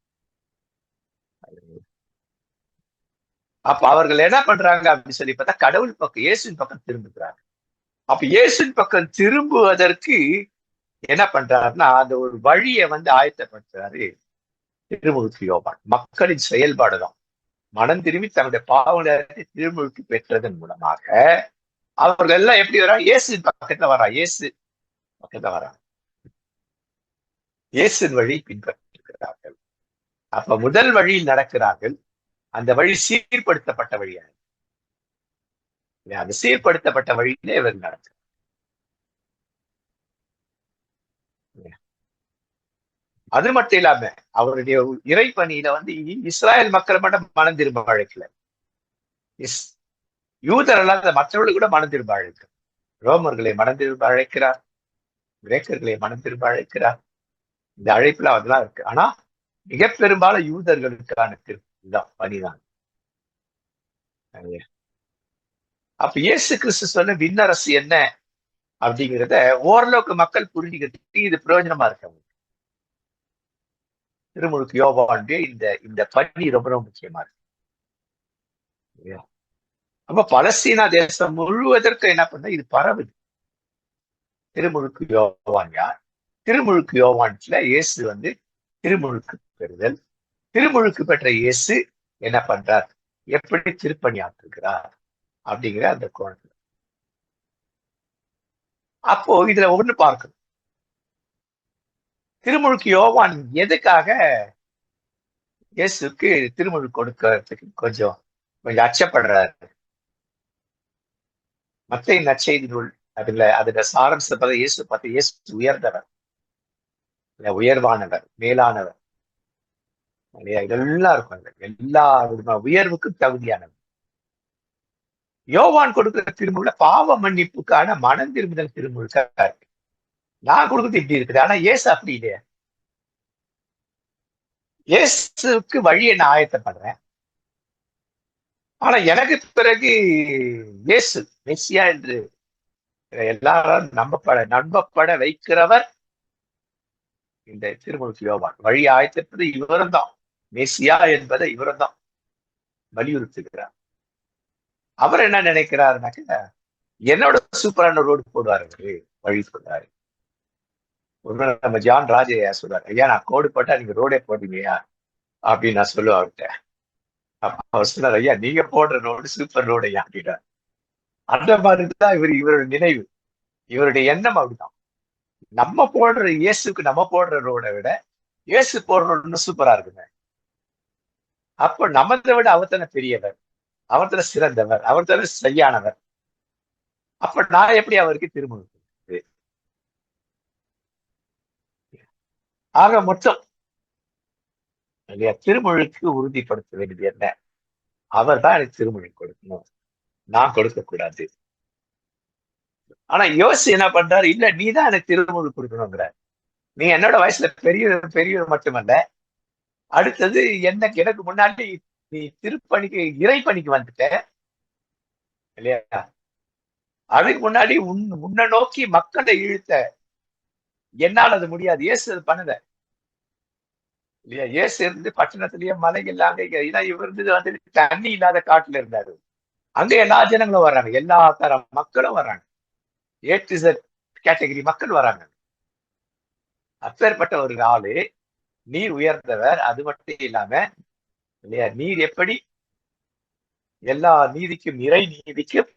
அப்ப அவர்கள் என்ன பண்றாங்க அப்படின்னு சொல்லி பார்த்தா கடவுள் பக்கம் இயேசுவின் பக்கம் திரும்புகிறாங்க. அப்ப இயேசுவின் பக்கம் திரும்புவதற்கு என்ன பண்றாருன்னா அந்த ஒரு வழியை ஆயத்தப்படுத்துறாரு திருமுழுக்கு யோவான். மக்களின் செயல்பாடுதான். மனம் திரும்பி தன்னுடைய பாவங்களை திருமுழுக்கு பெற்றதன் மூலமாக அவர்கள் எல்லாம் எப்படி வரா, இயேசுவின் பக்கத்துல வரா, இயேசு பக்கத்துல வரா, இயேசுவின் வழி பின்பற்றுகிறார்கள். அப்ப முதல் வழியில் நடக்கிறார்கள். அந்த வழி சீர்படுத்தப்பட்ட வழியா, அந்த சீர்படுத்தப்பட்ட வழியிலே இவர் நடக்கிறார். அது மட்டும் இல்லாம அவருடைய இறைப்பணியில இஸ்ராயல் மக்களை மட்டும் மனம் திரும்ப அழைக்கல, யூதர் அல்லாத மற்றவர்கள் கூட மனம் திரும்ப அழைக்கிறார். ரோமர்களை மனம் திரும்ப அழைக்கிறார், கிரேக்கர்களை மனம் திரும்ப அழைக்கிறார். இந்த அழைப்புல அதெல்லாம் இருக்கு. ஆனா மிக பெரும்பாலும் யூதர்களுக்கான திருப்பம் பணிதான். அப்ப இயேசு கிறிஸ்து சொன்ன விண்ணரசு என்ன அப்படிங்கிறத ஓரளவுக்கு மக்கள் புரிஞ்சுக்கிட்டு இது பிரயோஜனமா இருக்கு. திருமுழுக்கு யோவானுடைய இந்த பணி ரொம்ப ரொம்ப முக்கியமா இருக்கு. அப்ப பலஸ்தீனா தேசம் முழுவதற்கு என்ன பண்ண இது பரவுது. திருமுழுக்கு யோவான் யார்? திருமுழுக்கு யோவான்ல இயேசு திருமுழுக்கு பெறுதல், திருமுழுக்கு பெற்ற இயேசு என்ன பண்றார், எப்படி திருப்பணி ஆற்றுகிறார் அப்படிங்கிற அந்த கோணத்துல. அப்போ இதுல ஒண்ணு பார்க்கணும், திருமுழுக்கு யோவான் எதுக்காக இயேசுக்கு திருமுழுக்கு கொடுக்கறதுக்கு கொஞ்சம் அச்சப்படுறாரு. மத்தேயு நற்செய்தி நூல் அதுல சாரம்சத்தை இயேசு பார்த்து இயேசு உயர்ந்தவர், உயர்வானவர், மேலானவர் இல்லையா? இதெல்லாம் இருக்கும். எல்லா உயர்வுக்கும் தகுதியானவர். யோவான் கொடுக்கிற திருமுழுக்கு பாவ மன்னிப்புக்கான மனம் திரும்புதல் திருமுழுக்கா இருக்கு. நான் கொடுக்குறது இப்படி இருக்குது. ஆனா இயேசு அப்படி இல்லையா? இயேசுக்கு வழியை நான் ஆயத்தப்படுறேன். ஆனா எனக்கு பிறகு இயேசு மெஸ்ஸியா என்று எல்லாரும் நம்பப்பட வைக்கிறவர் இந்த திருமுழுக்கு யோவான். வழி ஆயத்திருப்பது இவரும் தான், மெஸ்ஸியா என்பதை இவரும் தான் வலியுறுத்துகிறார். அவர் என்ன நினைக்கிறாருனாக்க என்னோட சூப்பரான ரோடு போடுவாரு, வழி சொல்றாரு. நம்ம ஜான் ராஜையா சொல்றாரு, ஐயா நான் கோடு போட்டா நீங்க ரோடே போடுவீங்கயா அப்படின்னு நான் சொல்லுவேன் அவர்கிட்ட. அவர் சொன்னார், ஐயா நீங்க போடுற ரோடு சூப்பர் ரோடு ஐயா அப்படின்னார். அந்த மாதிரிதான் இவருடைய நினைவு, இவருடைய எண்ணம் அப்படிதான். நம்ம போடுற இயேசுக்கு நம்ம போடுற ரோடை விட இயேசு போடுற ரோடு சூப்பரா இருக்குங்க. அப்போ நம்மதை விட அவர் தானே பெரியவர், அவர் தானே சிறந்தவர், அவர் தானே சரியானவர். அப்ப நான் எப்படி அவருக்கு திருமுழுக்கு? ஆக மொத்தம் இல்லையா? திருமுழுக்கு உறுதிப்படுத்த வேண்டியது என்ன? அவர் தான் எனக்கு திருமுழுக்கு கொடுக்கணும், நான் கொடுக்க கூடாது. ஆனா யோசி என்ன பண்றாரு, இல்ல நீ தான் எனக்கு திருமுழுக்கு கொடுக்கணுங்கிற. நீ என்னோட வயசுல பெரியவர் மட்டுமல்ல, அடுத்தது எனக்கு முன்னாடி நீ திருப்பணிக்கு இறைப்பணிக்கு வந்துட்ட இல்லையா? அதுக்கு முன்னாடி உன்னை நோக்கி மக்களை இழுத்த, என்னால் அது முடியாது. இயேசு அது பண்ணல இல்லையா? இயேசு இருந்து பட்டணத்திலேயே மலைகள் அங்க ஏன்னா இவர் இருந்தது வந்து தண்ணி இல்லாத காட்டுல இருந்தாரு. அங்க எல்லா ஜனங்களும் வர்றாங்க, எல்லா தர மக்களும் வர்றாங்க, ஏ டு Z கேட்டகரி மக்கள் வராங்க. அப்பேற்பட்ட ஒரு ஆளு, நீர் உயர்ந்தவர், அது மட்டும் இல்லாம இல்லையா, நீர் எப்படி எல்லா நீதிக்கும் இறை நீதிக்கும்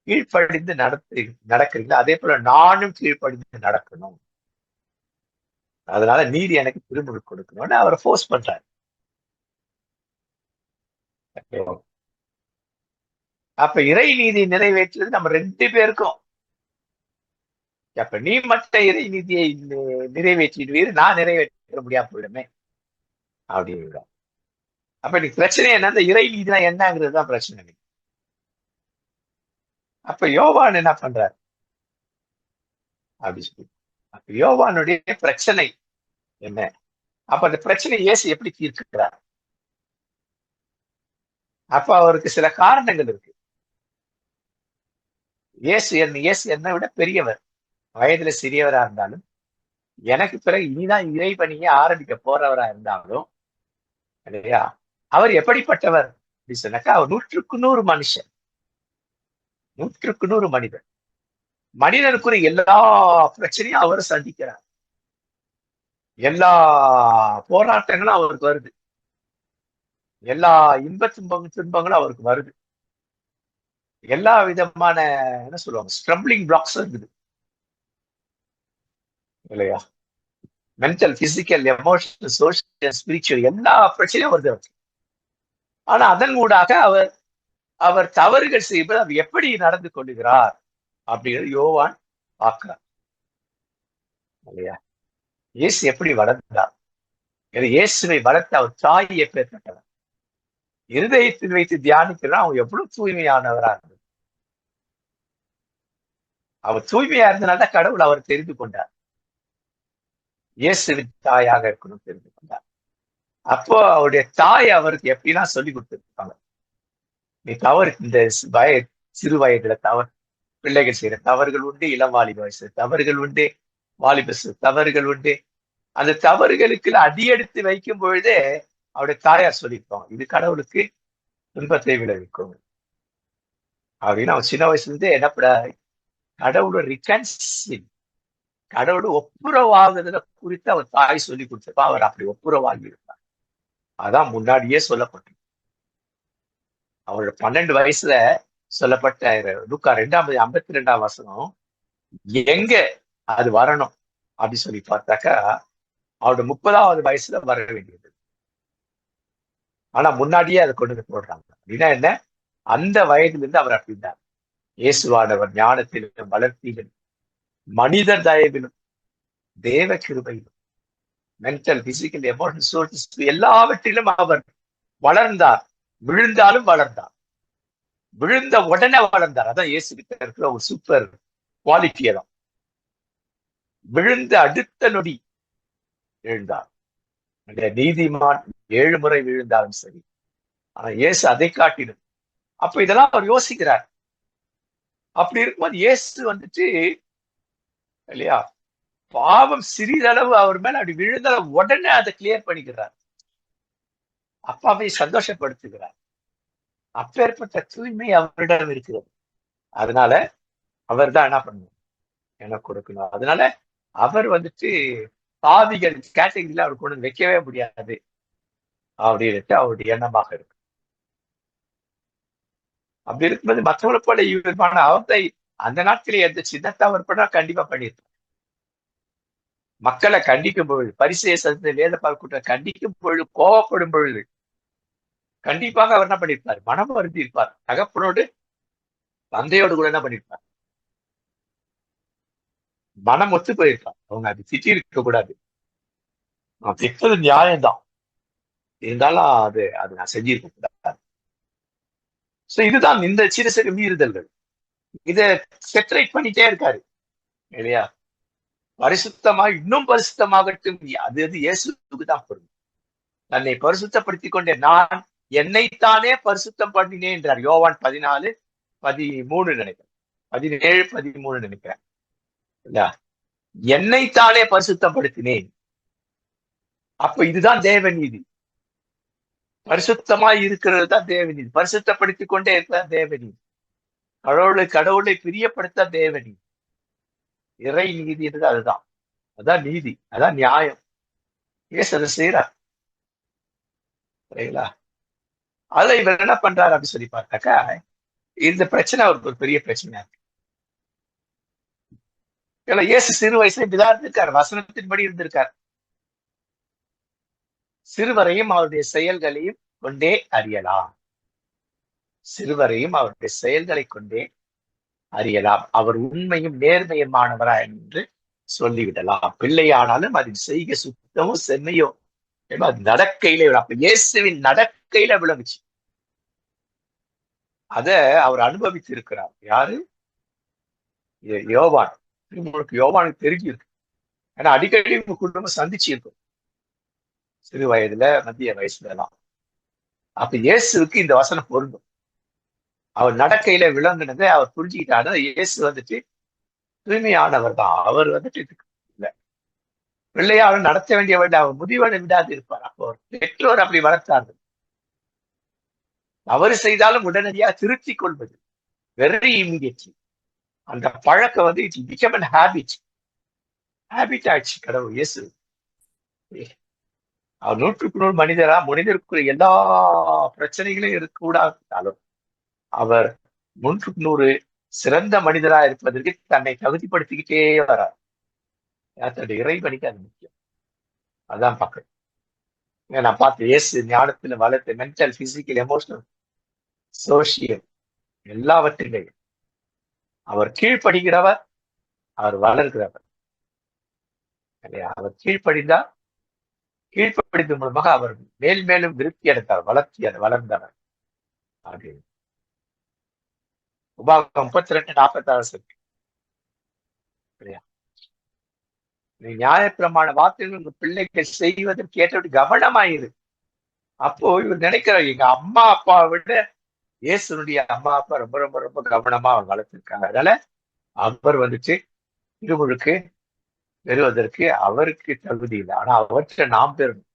கீழ்ப்படிந்து நடக்கிறீங்களோ அதே போல நானும் கீழ்ப்படிந்து நடக்கணும். அதனால நீதி எனக்கு திருமுழுக்கு கொடுக்கணும்னு அவரை ஃபோர்ஸ் பண்றாரு. அப்ப இறை நீதி நிறைவேற்றுறது நம்ம 2 பேருக்கும். அப்ப நீ மட்டும் இறை நீதியை நிறைவேற்றிடுவீர், நான் நிறைவேற்ற முடியாம போயிடுமே அப்படிங்கிற. அப்ப இன்னைக்கு பிரச்சனை என்ன, இந்த இறை நீதினா என்னங்கிறது தான் பிரச்சனை. அப்ப யோவான் என்ன பண்றாரு அப்படி சொல்லி, அப்ப யோவானுடைய பிரச்சனை என்ன? அப்ப அந்த பிரச்சனை இயேசு எப்படி தீர்க்கிறார்? அப்ப அவருக்கு சில காரணங்கள் இருக்கு. இயேசு என்னை விட பெரியவர், வயதுல சிறியவரா இருந்தாலும், எனக்கு பிறகு இனிதான் இறை பணியை ஆரம்பிக்க போறவரா இருந்தாலும் இல்லையா, அவர் எப்படிப்பட்டவர் அப்படின்னு சொன்னாக்கா, அவர் 100க்கு 100 மனுஷன், 100க்கு 100 மனிதன். மனிதனுக்குரிய எல்லா பிரச்சனையும் அவர் சந்திக்கிறார். எல்லா போராட்டங்களும் அவருக்கு வருது, எல்லா துன்பங்களும் அவருக்கு வருது, எல்லா விதமான என்ன சொல்லுவாங்க ஸ்ட்ரம்பிளிங் பிளாக்ஸ் இருக்குது இல்லையா? Mental, physical, emotional, social, spiritual எல்லா பிரச்சனையும் வருது அவருக்கு. ஆனா அதன் ஊடாக அவர் அவர் தவறுகள் செய்வது அவர் எப்படி நடந்து கொள்ளுகிறார் அப்படிங்கிறது யோவான் பார்க்கிறார் இல்லையா? இயேசு எப்படி வளர்ந்தார், இயேசுவை வளர்த்த அவர் தாய் எப்பேற்பட்டவர், இருதயத்தில் வைத்து தியானிக்கிறார் அவங்க எவ்வளவு தூய்மையானவரா இருந்தது. அவர் தூய்மையா இருந்தனால்தான் கடவுள் அவர் தெரிந்து கொண்டார், இயேசுவின் தாயாக இருக்கணும் தெரிந்து கொண்டார். அப்போ அவருடைய தாய் அவருக்கு எப்படிலாம் சொல்லி கொடுத்திருப்பாங்க, நீ தவறு இந்த சிறு வயதுல தவறு, பிள்ளைகள் செய்யற தவறுகள் உண்டு, இளம் வாலிப வயசு தவறுகள் உண்டு, வாலிபசு தவறுகள் உண்டு. அந்த தவறுகளுக்கு அடியெடுத்து வைக்கும் பொழுதே அவருடைய தாயார் சொல்லியிருப்பாங்க, இது கடவுளுக்கு துன்பத்தை விளைவிக்கும் அப்படின்னு. அவன் சின்ன வயசுல இருந்தே என்னப்பட கடவுளோட ரிகன்சில், கடவுளோட ஒப்புரவாகுதல குறித்து அவர் தாய் சொல்லி கொடுத்தப்ப அவர் அப்படி ஒப்புரவாகி இருந்தார். அதான் முன்னாடியே சொல்லப்பட்டு அவரோட 12 வயசுல சொல்லப்பட்ட லூக்கா 2:52 வசனம் எங்க அது வரணும் அப்படி சொல்லி பார்த்தாக்கா, அவரோட 30வது வயசுல வர வேண்டியது. ஆனா முன்னாடியே அதை கொண்டு வந்து போடுறாங்க. அப்படின்னா என்ன, அந்த வயதுல இருந்து அவர் அப்படின்னார். இயேசுவானவர் ஞானத்திலும் வளர்த்தியிலும் மனிதர் தயவிலும் தேவ கிருபையிலும் மென்டல், பிசிக்கல், எமோஷனல், சோசியல் எல்லாவற்றிலும் அவர் வளர்ந்தார். விழுந்தாலும் வளர்ந்தார், விழுந்த உடனே வளர்ந்தார். அதான் இயேசு கிட்ட இருக்கிற ஒரு சூப்பர் குவாலிட்டி. தான் விழுந்த அடுத்த நொடி எழுந்தார். நீதிமான் 7 முறை விழுந்தாலும் சரி, ஆனா இயேசு அதை காட்டிடும். அப்ப இதெல்லாம் அவர் யோசிக்கிறார். அப்படி இருக்கும்போது இயேசு வந்துட்டு இல்லையா, பாவம் சிறிதளவு அவர் மேல அப்படி விழுந்த உடனே அதை கிளியர் பண்ணிக்கிறார், அப்பாவை சந்தோஷப்படுத்துகிறார். அப்பேற்பட்ட தூய்மை அவரிடம் இருக்கிறது. அதனால அவர் தான் என்ன பண்ணணும், எனக்கு கொடுக்கணும். அதனால அவர் வந்துட்டு பாவிகள் கேட்டகரியில அவர் கொண்டு வைக்கவே முடியாது அப்படின்ட்டு அவருடைய எண்ணமாக இருக்கு. அப்படி இருக்கும்போது மற்றவங்களை போல இவருமான அவத்தை அந்த நாட்களே எந்த சின்ன தவறு பண்ணா கண்டிப்பா பண்ணியிருப்பார். மக்களை கண்டிக்கும் பொழுது, பரிசேய சதத்தை வேத பார்க்கூட்ட கண்டிக்கும் பொழுது, கோவப்படும் பொழுது கண்டிப்பாக அவர் என்ன பண்ணியிருப்பார், மனம் வருந்தி இருப்பார். தகப்பனோடு தந்தையோடு கூட என்ன பண்ணியிருப்பார், மனம் ஒத்து போயிருப்பார். அவங்க அது திட்டி இருக்க கூடாது, நான் திட்டது நியாயம்தான், இருந்தாலும் அது அது நான் செஞ்சிருக்க கூடாது. சோ இதுதான் இந்த சிறு சிறு மீறுதல்கள். இதை செட்டரேட் பண்ணிட்டே இருக்காரு இல்லையா? பரிசுத்தமாக இன்னும் பரிசுத்தமாகட்டும், அது அது இயேசுக்கு தான் பொருள். தன்னை பரிசுத்தப்படுத்திக் கொண்டே நான் என்னைத்தானே பரிசுத்தம் பண்ணினேன் என்றார். யோவான் 14:13 நினைக்கிறேன், 17:13 நினைக்கிறேன் இல்லையா? என்னைத்தானே பரிசுத்தப்படுத்தினேன். அப்ப இதுதான் தேவ நீதி. பரிசுத்தமாய் இருக்கிறது தான் தேவ நீதி. பரிசுத்தப்படுத்திக் கொண்டே இருக்கிறது தேவ நீதி. கடவுளை பிரியப்படுத்த தேவ நீதி. இறை நீதி என்றது அதுதான். அதான் நீதி, அதான் நியாயம். இயேசு அதை செய்யறார் சரிங்களா? அதுல இவர் என்ன பண்றாரு அப்படின்னு சொல்லி பார்த்தாக்கா, இந்த பிரச்சனை அவருக்கு ஒரு பெரிய பிரச்சனையா இருக்கு. ஏன்னா இயேசு சிறு வயசுல இப்படிதான் இருந்திருக்காரு, வசனத்தின்படி இருந்திருக்காரு. சிறுவரையும் அவருடைய செயல்களையும் கொண்டே அறியலாம். சிறுவரையும் அவருடைய செயல்களை கொண்டே அறியலாம். அவர் உண்மையும் நேர்மையுமானவரா என்று சொல்லிவிடலாம். பிள்ளையானாலும் அது செய்க சுத்தமும் செம்மையோ அது நடக்கையில அப்ப இயேசுவின் நடக்கையில விளங்குச்சு. அத அவர் அனுபவித்து இருக்கிறார். யாரு? யோவான். உங்களுக்கு யோவானுக்கு தெரிஞ்சிருக்கு. ஏன்னா அடிக்கடி உங்க குடும்பம் சந்திச்சு இருக்கும், சிறு வயதுல மத்திய வயசுல எல்லாம். அப்ப இயேசுக்கு இந்த வசனம் பொருந்தும். அவர் நடக்கையில விளங்குனதை அவர் புரிஞ்சுக்கிட்டாரு. இயேசு வந்துட்டு தூய்மையானவர் தான். அவர் வந்துட்டு இல்ல பிள்ளையாலும் நடத்த வேண்டிய அவர் முதியோடு விடாது இருப்பார். அப்போ பெற்றோர் அப்படி வளர்த்தார்கள். தவறு செய்தாலும் உடனடியாக திருத்திக் கொள்வது, வெரி இமிடியட்லி. அந்த பழக்கம் வந்து இட் பிகம் அன் ஹேபிட் ஆயிடுச்சு. கடவுள் இயேசு அவர் 100க்கு 100 மனிதரா, மனிதருக்குரிய எல்லா பிரச்சனைகளும் இருக்கக்கூடாதாலும் அவர் 100க்கு 100 சிறந்த மனிதரா இருப்பதற்கு தன்னை தகுதிப்படுத்திக்கிட்டே வரார். தன்னுடைய இறைவனுக்கு அது முக்கியம். அதான் பார்க்கணும். நான் பார்த்தேன், இயேசு ஞானத்துல வளர்த்து மென்டல், பிசிக்கல், எமோஷனல், சோசியல் எல்லாவற்றிலையும் அவர் கீழ்ப்படுகிறவர், அவர் வளர்கிறவர் இல்லையா? அவர் கீழ்ப்படிந்து மூலமாக அவர் மேல் மேலும் விருத்தி அடைந்தார், வளர்ந்தவர். அது உபாகம் 32:46 இல்லையா? நீ நியாயப்பிரமாண வார்த்தைகள் உங்க பிள்ளைகள் செய்வதற்கு ஏற்றபடி கவனமாயிரு. அப்போ இவர் நினைக்கிறார், எங்க அம்மா அப்பாவை விட இயேசுனுடைய அம்மா அப்பா ரொம்ப ரொம்ப ரொம்ப கவனமா அவர் வளர்த்திருக்காங்க. அதனால அவர் வந்துட்டு திருமுழுக்கு பெறுவதற்கு அவருக்கு தகுதி இல்லை, ஆனா அவற்றை நாம் பெறணும்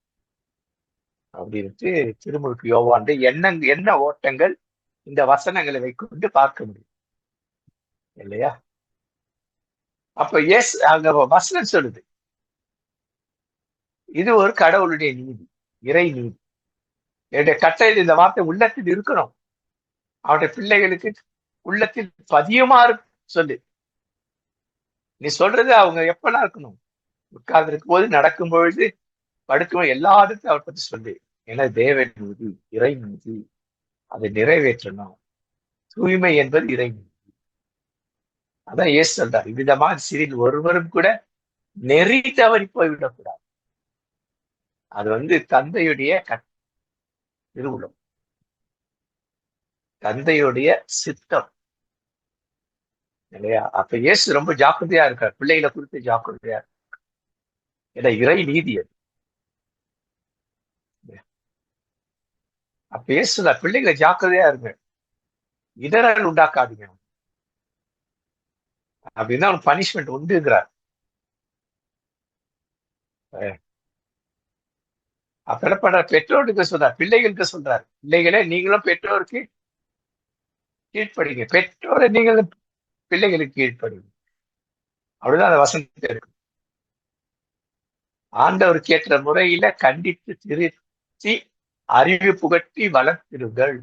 அப்படின்ட்டு திருமுழுக்கு யோவான் என்ன ஓட்டங்கள் இந்த வசனங்களை வைக்கொண்டு பார்க்க முடியும் இல்லையா? அப்ப அங்க வசனம் சொல்லுது, இது ஒரு கடவுளுடைய நீதி, இறை நீதி. என்னுடைய கட்டளையில் இந்த வார்த்தை உள்ளத்தில் இருக்கணும், அவருடைய பிள்ளைகளுக்கு உள்ளத்தில் பதியுமாறு சொல்லு. நீ சொல்றது அவங்க எப்பெல்லாம் இருக்கணும், உட்கார்ந்து இருக்கும் போது, நடக்கும் பொழுது, படுக்கும் எல்லாத்துக்கும் அவர் பத்தி சொல்லு. ஏன்னா தேவ நீதி, இறை நீதி, அதை நிறைவேற்றணும். தூய்மை என்பது இறை நீதி. அதான் ஏசு சொல்றார், இவ்விதமாக சிறிது ஒருவரும் கூட நெறி தவறி போய்விடக்கூடாது. அது வந்து தந்தையுடைய திருவுளம், தந்தையுடைய சித்தம் இல்லையா? அப்ப இயேசு ரொம்ப ஜாக்கிரதையா இருக்கார், பிள்ளைகளை குறித்து ஜாக்கிரதையா இருக்கார். ஏன்னா இறை நீதி அது. அப்ப இயேசுல பிள்ளைகளை ஜாக்கிரதையா இருங்க, இடரல் உண்டாக்காதீங்க அப்படின்னா பனிஷ்மெண்ட் உண்டுங்கிறார். அப்ப என்ன பண்ற, பெற்றோருக்கு சொல்றார், பிள்ளைகளுக்கு சொல்றாரு, பிள்ளைகளே நீங்களும் பெற்றோருக்கு கீழ்ப்படுங்க, பெற்றோரை நீங்களும் பிள்ளைகளுக்கு கீழ்ப்படுங்க. அப்படிதான் அந்த வசனத்தை இருக்கு. ஆண்டவருக்கு ஏற்ற முறையில கண்டித்து திருத்தி அறிவு புகட்டி வளர்த்திருங்கள்.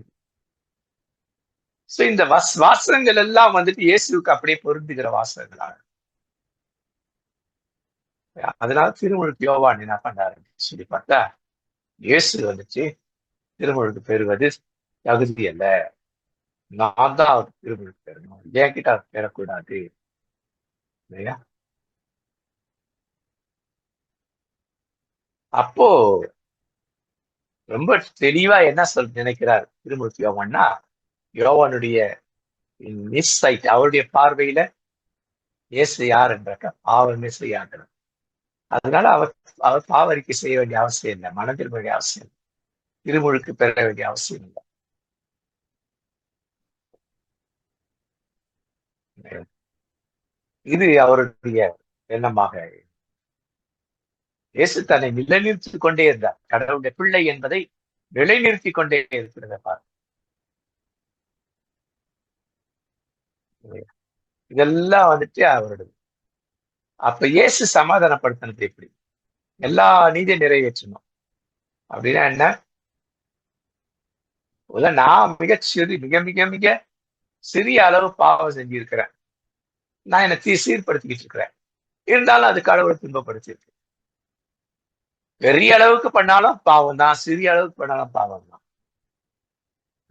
சோ இந்த வாசகங்கள் எல்லாம் வந்துட்டு இயேசுக்கு அப்படியே பொருந்துகிற வாசகங்களா. அதனால திருமுழுக்கு யோவான் என்ன பண்றாரு சொல்லி பார்த்தா, இயேசு வந்துச்சு திருமுழுக்கு பெறுவது தகுதி அல்ல, நான் தான் அவருக்கு திருமுழுக்கு பெறணும், என்கிட்ட அவர் பெறக்கூடாது இல்லையா? அப்போ ரொம்ப தெளிவா என்ன நினைக்கிறார் திருமூர்த்தி யோவான்னா, யோவானுடைய மிஸ்சைட், அவருடைய பார்வையில இயேசு யார் என்றாக்க பாவமே செய்யாதவர். அதனால அவர் அவர் பாவரிக்கை செய்ய வேண்டிய அவசியம் இல்லை, மனம் திரும்ப வேண்டிய அவசியம் இல்லை, திருமுழுக்கு பெற வேண்டிய அவசியம் இல்லை. இது அவருடைய எண்ணமாக. இயேசு தன்னை நிலைநிறுத்திக் கொண்டே இருந்தார். கடவுளுடைய பிள்ளை என்பதை நிலைநிறுத்திக் கொண்டே இருக்கிறத பாரு. இதெல்லாம் வந்துட்டு அவருடைய. அப்ப இயேசு சமாதானப்படுத்தினது எப்படி? எல்லா நீதியை நிறைவேற்றணும் அப்படின்னா என்ன? நான் மிக மிக மிக சிறிய அளவு பாவம் செஞ்சிருக்கிறேன். நான் என்னை சீர்படுத்திக்கிட்டு இருக்கிறேன். இருந்தாலும் அது கடவுளை துன்பப்படுத்தியிருக்கு. பெரிய அளவுக்கு பண்ணாலும் பாவம் தான், சிறிய அளவுக்கு பண்ணாலும் பாவம் தான்.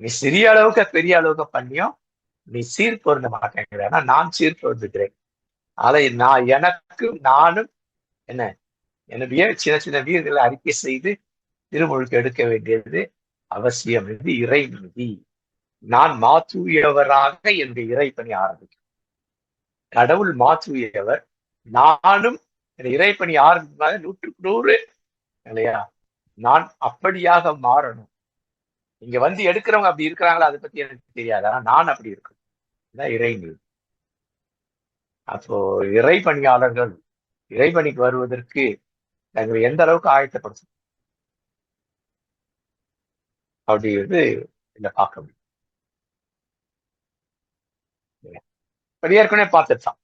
நீ சிறிய அளவுக்கு பெரிய அளவுக்கு பண்ணியும் நீ சீர்பொருந்த மாட்டேங்கிற. நான் சீர்பொருந்துகிறேன். அதை நானும் என்ன என்னுடைய சின்ன சின்ன வீரர்களை அறிக்கை செய்து திருமுழுக்கு எடுக்க வேண்டியது அவசியம். இது இறை நீதி. நான் மாற்றுயவராக என்னுடைய இறை பணி ஆரம்பிக்கும். கடவுள் மாற்றுயவர், நானும் என் இறைப்பணி ஆரம்பிக்கும் 100% இல்லையா? நான் அப்படியாக மாறணும். இங்க வந்து எடுக்கிறவங்க அப்படி இருக்கிறாங்களா அதை பத்தி எனக்கு தெரியாது. ஆனா நான் அப்படி இருக்கேன். இறை நீதி. அப்போ இறை பணியாளர்கள் இறைபணிக்கு வருவதற்கு நாங்கள் எந்த அளவுக்கு ஆயத்தப்படுத்தணும் அப்படிங்கிறது இல்ல பார்க்க முடியும். ஏற்கனவே பார்த்துட்டான்.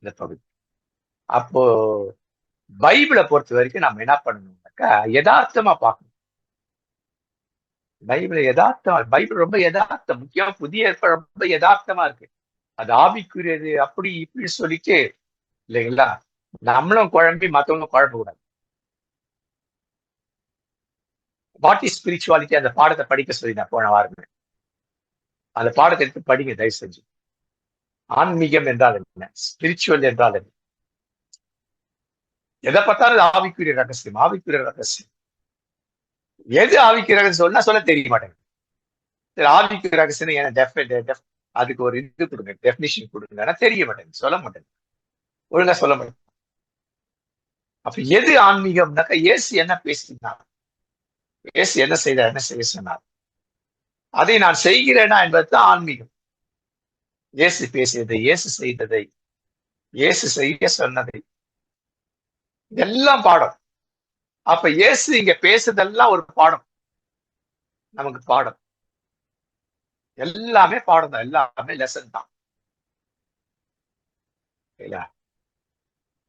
இந்த பகுதி. அப்போ பைபிளை பொறுத்த வரைக்கும் நம்ம என்ன பண்ணணும்னாக்கா யதார்த்தமா பார்க்கணும். பைபிள் ரொம்ப யதார்த்தம். முக்கியமா புதிய ஏற்பாடு ரொம்ப யதார்த்தமா இருக்கு. அது ஆவிக்குரியது அப்படி இப்படி சொல்லிட்டு இல்லைங்களா? நம்மளும் குழம்பி மற்றவங்க குழப்பக்கூடாது. வாட் இஸ் ஸ்பிரிச்சுவாலிட்டி அந்த பாடத்தை படிக்க சொல்லி நான் போன வாரம் அந்த பாடத்தை எடுத்து படிங்க தயவு செஞ்சு. ஆன்மீகம் என்றால் என்ன? ஸ்பிரிச்சுவல் என்றால் என்ன? எதை பார்த்தாலும் ஆவிக்குரிய ரகசியம், ஆவிக்குரிய ரகசியம். எது ஆவிக்குரிய ரகசியம் சொல்ல தெரிய மாட்டேங்குது. ஆவிக்குரிய ரகசியம் அதுக்கு ஒரு இது கொடுங்க, டெபினிஷன் கொடுங்க. தெரிய மாட்டேங்குது, சொல்ல மாட்டேங்குது, ஒழுங்கா சொல்ல மாட்டேங்குது. அப்ப எது ஆன்மீகம்னாக்கா இயேசு என்ன பேசினார், இயேசு என்ன செய்தார், என்ன செய்ய சொன்னார், அதை நான் செய்கிறேனா என்பதுதான் ஆன்மீகம். இயேசு பேசியதை, இயேசு செய்ததை, இயேசு செய்ய சொன்னதை, இதெல்லாம் பாடம். அப்ப இயேசு இங்க பேசுறதெல்லாம் ஒரு பாடம், நமக்கு பாடம். எல்லாமே பாடம் தான், எல்லாமே லெசன் தான்.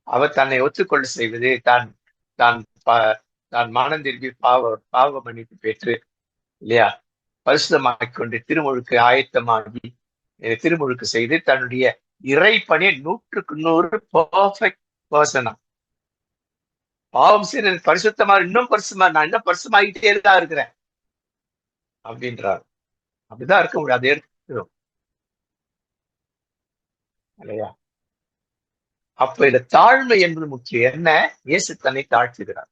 அவர் தன்னை ஒத்துக்கொள்ள செய்வது, தான் தான் தான் மனம் திரும்பி பாவ மன்னிப்பு பெற்று இல்லையா பரிசுத்தமாக்கிக் கொண்டு திருமுழுக்கு ஆயத்தமாகி திருமுழுக்கு செய்து தன்னுடைய இறைப்பணியை 100% பெர்ஃபெக்ட் பர்சனா. பாவம் செய்ய பரிசுத்தமா, இன்னும் பரிசுமா, நான் இன்னும் பரிசுமாகிட்டே தான் இருக்கிறேன் அப்படின்றார். அப்படிதான் இருக்க முடியாது, அதை எடுத்துக்கிறோம் இல்லையா? அப்ப இந்த தாழ்மை என்பது முக்கியம். என்ன? இயேசு தன்னை தாழ்த்துகிறார்.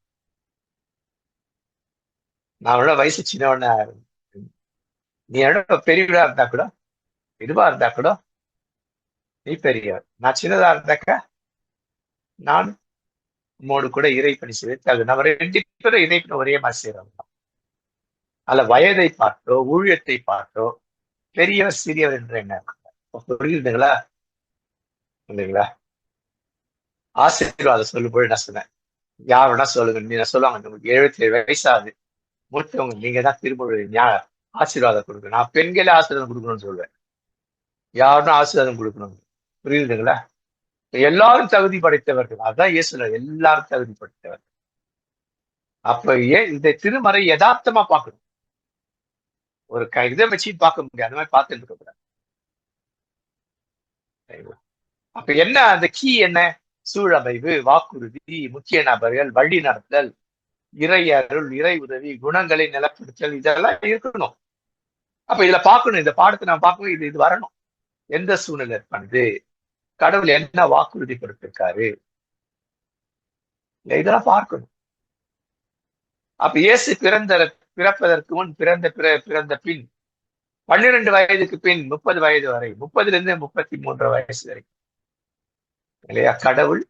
நான் வயசு சின்னவன, நீ பெரியவரா இருந்தா கூட, இதுவா இருந்தா கூட நீ பெரியவர், நான் சின்னதா இருந்தாக்கா நான் உம்மோடு கூட இறைப்பணி செய்து நம்ம 2 பேரும் இறைப்பணி ஒரே மாதிரி செய்யறோம். அதுல வயதை பார்த்தோ ஊழியத்தை பார்த்தோ பெரியவர் சிறியவர் என்று என்ன புரியுதுங்களா? இல்லைங்களா? ஆசீர்வாதம் சொல்லும்போது நான் சொன்னேன், யார் வேணா சொல்லுங்க, நீங்க சொல்லுவாங்க உங்களுக்கு 77 வயசாகுது, மூத்தவங்க நீங்க தான் திரும்ப ஆசீர்வாதம் கொடுக்கணும். நான் பெண்களே ஆசீர்வாதம் கொடுக்கணும்னு சொல்லுவேன். யாருன்னா ஆசீர்வாதம் கொடுக்கணும். புரியுதுங்களா? எல்லாரும் தகுதி படைத்தவர்கள். அதான் இயேசுல எல்லாரும் தகுதி படைத்தவர்கள். அப்ப ஏன் இந்த திருமறை யதார்த்தமா பார்க்கணும். ஒரு இதை வச்சு பார்க்க முடியாது, அந்த மாதிரி பார்த்துட்டு இருக்க கூடாது. அப்ப என்ன அந்த கீ என்ன? சூழமைவு, வாக்குறுதி, முக்கிய நபர்கள், வழி நடத்தல், இறை அருள், இறை உதவி, குணங்களை நிலப்படுத்தல், இதெல்லாம் இருக்கணும். அப்ப இதுல பார்க்கணும், இந்த பாடத்தை நான் பார்க்கணும், இது வரணும். எந்த சூழ்நிலை பண்ணுது, கடவுள் என்ன வாக்குறுதி கொடுத்திருக்காரு, இதெல்லாம் பார்க்கணும். அப்ப இயேசு பிறப்பதற்கு முன் பிறந்த பின் 12 வயதுக்கு பின் 30 வயது வரை, 30லிருந்து 33 வயசு வரை இல்லையா, கடவுள்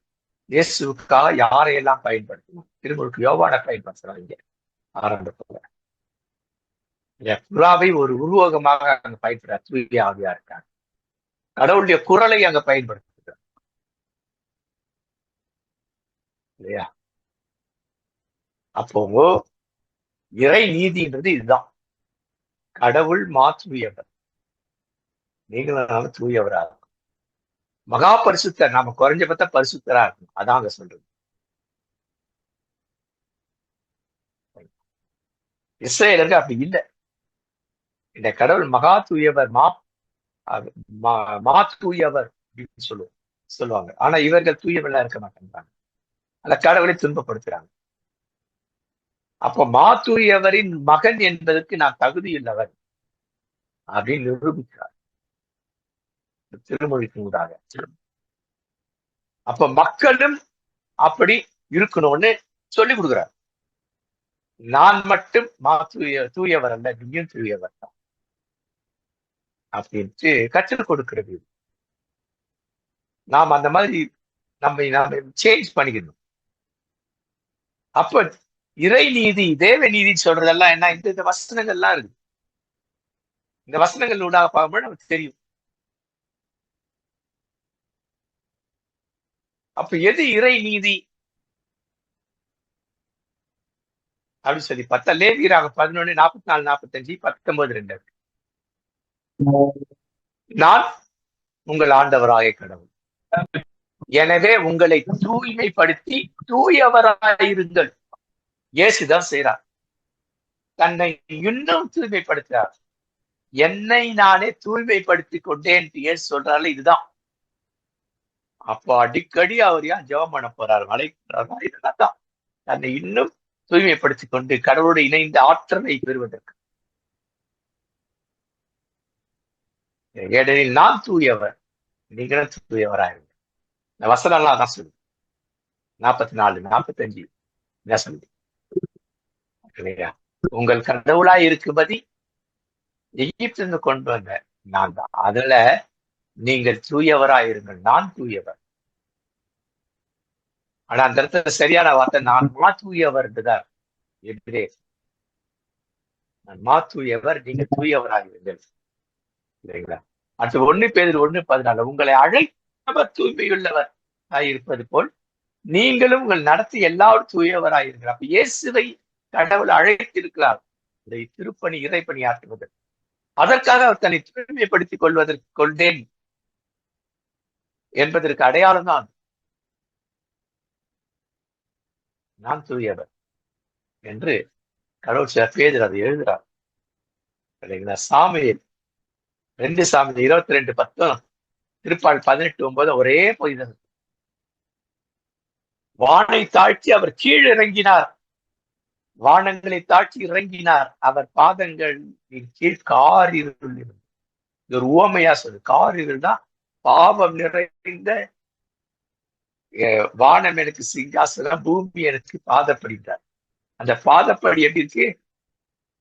இயேசுக்காக யாரையெல்லாம் பயன்படுத்தணும்? திருமுழுக்கு யோவானை பயன்படுத்துறாங்க ஆரம்பத்துல. புறாவை ஒரு உருவகமாக அங்க பயன்படுத்த தூய ஆவியா இருக்காங்க. கடவுளுடைய குரலை அங்க பயன்படுத்துகிறார் இல்லையா. அப்போ இறை நீதின்றது இதுதான். கடவுள் தூயவர், நீங்களும் தூயவரா இருக்கும். மகா பரிசுத்தர், நாம குறைஞ்சபட்ச பரிசுத்தரா இருக்கணும். அதான் அங்க சொல்றது. இஸ்ரேலருக்கு அப்படி இல்லை. இந்த கடவுள் மகா தூயவர், மா தூயவர் அப்படின்னு சொல்லுவாங்க. ஆனா இவர்கள் தூயவர்களா இருக்க மாட்டேங்கிறாங்க. அந்த கடவுளை துன்பப்படுத்துறாங்க. அப்போ தூயவரின் மகன் என்பதற்கு நான் தகுதியுள்ளவர் அப்படின்னு நிரூபிக்கிறார் திருமொழிக்கு ஊடாக. அப்ப மக்களும் அப்படி இருக்கணும்னு சொல்லி கொடுக்குறார். நான் மட்டும் தூயவர் அல்ல, நீயும் தூயவர் தான் அப்படின்ட்டு கற்றுக் கொடுக்கிறது. நாம் அந்த மாதிரி நம்ம சேஞ்ச் பண்ணிக்கணும். அப்ப இறை நீதி, தேவ நீதி சொல்றதெல்லாம் என்ன? இந்த வசனங்கள்லாம் இருக்கு. இந்த வசனங்கள் ஊடாக பார்க்கும்போது நமக்கு தெரியும். அப்ப எது இறை நீதி அப்படின்னு சொல்லி பார்த்தா, லேவியராக 11, 44, 45, 19, 2. நான் உங்கள் ஆண்டவராய கடவுள், எனவே உங்களை தூய்மைப்படுத்தி தூயவராயிருங்கள். இயேசுதான் செய்றார், தன்னை இன்னும் தூய்மைப்படுத்துறார். என்னை நானே தூய்மைப்படுத்திக் கொண்டேன் இயேசு சொல்றாரு. இதுதான். அப்போ அடிக்கடி அவர் ஏன் ஜெபம் பண்ண போறாரு, மலைக்கு? இதெல்லாம் தான் தன்னை இன்னும் தூய்மைப்படுத்திக் கொண்டு கடவுளோடு இணைந்த ஆற்றலை பெறுவதற்கு. ஏனெனில் நான் தூயவர், நீங்களும் தூயவராயிருங்க. இந்த வசனம்லாம் தான் சொல்லு. 44, 45 என்ன சொல்லு இல்லையா? உங்கள் கடவுளாய் இருக்கும்படி எகிப்திலிருந்து கொண்டு வந்த நான் தான். அதுல நீங்கள் தூயவராயிருங்கள், நான் தூயவர். ஆனா அந்த இடத்துல சரியான வார்த்தை நான் தூயவர் தான். எப்படியே நான் தூயவர், நீங்க தூயவராயிருங்கள் இல்லைங்களா? அடுத்து 1 பேதுரு 1:14 உங்களை அழைத்தவர் தூய்மையுள்ளவர் இருப்பது போல் நீங்களும் உங்கள் நடத்தி எல்லாரும் தூயவராயிருங்கள். அப்ப இயேசுவை கடவுள் அழைத்திருக்கிறார் இதை திருப்பணி இறைப்பணி ஆற்றுவதற்கு. அதற்காக அவர் தன்னை தூய்மைப்படுத்திக் கொண்டேன் என்பதற்கு அடையாளம் தான் நான் தூயவர் என்று கடவுள் பேதுரு அதை எழுதுறார் இல்லைங்களா? சாமுவேல் 2 சாமுவேல் 22:10, திருப்பால் 18:9 ஒரே பொய்தல். வானை தாழ்த்தி அவர் கீழ் இறங்கினார், வானங்களை தாழ்த்தி இறங்கினார், அவர் பாதங்களின் கீழ் காரிருள். இது ஒரு உவமையா சொல்லு. காரிருள் தான் பாவம் நிறைந்த வானம் எனக்கு சிங்காசனம், பூமி எனக்கு பாதப்படித்தார். அந்த பாதப்படி எப்படி இருக்கு?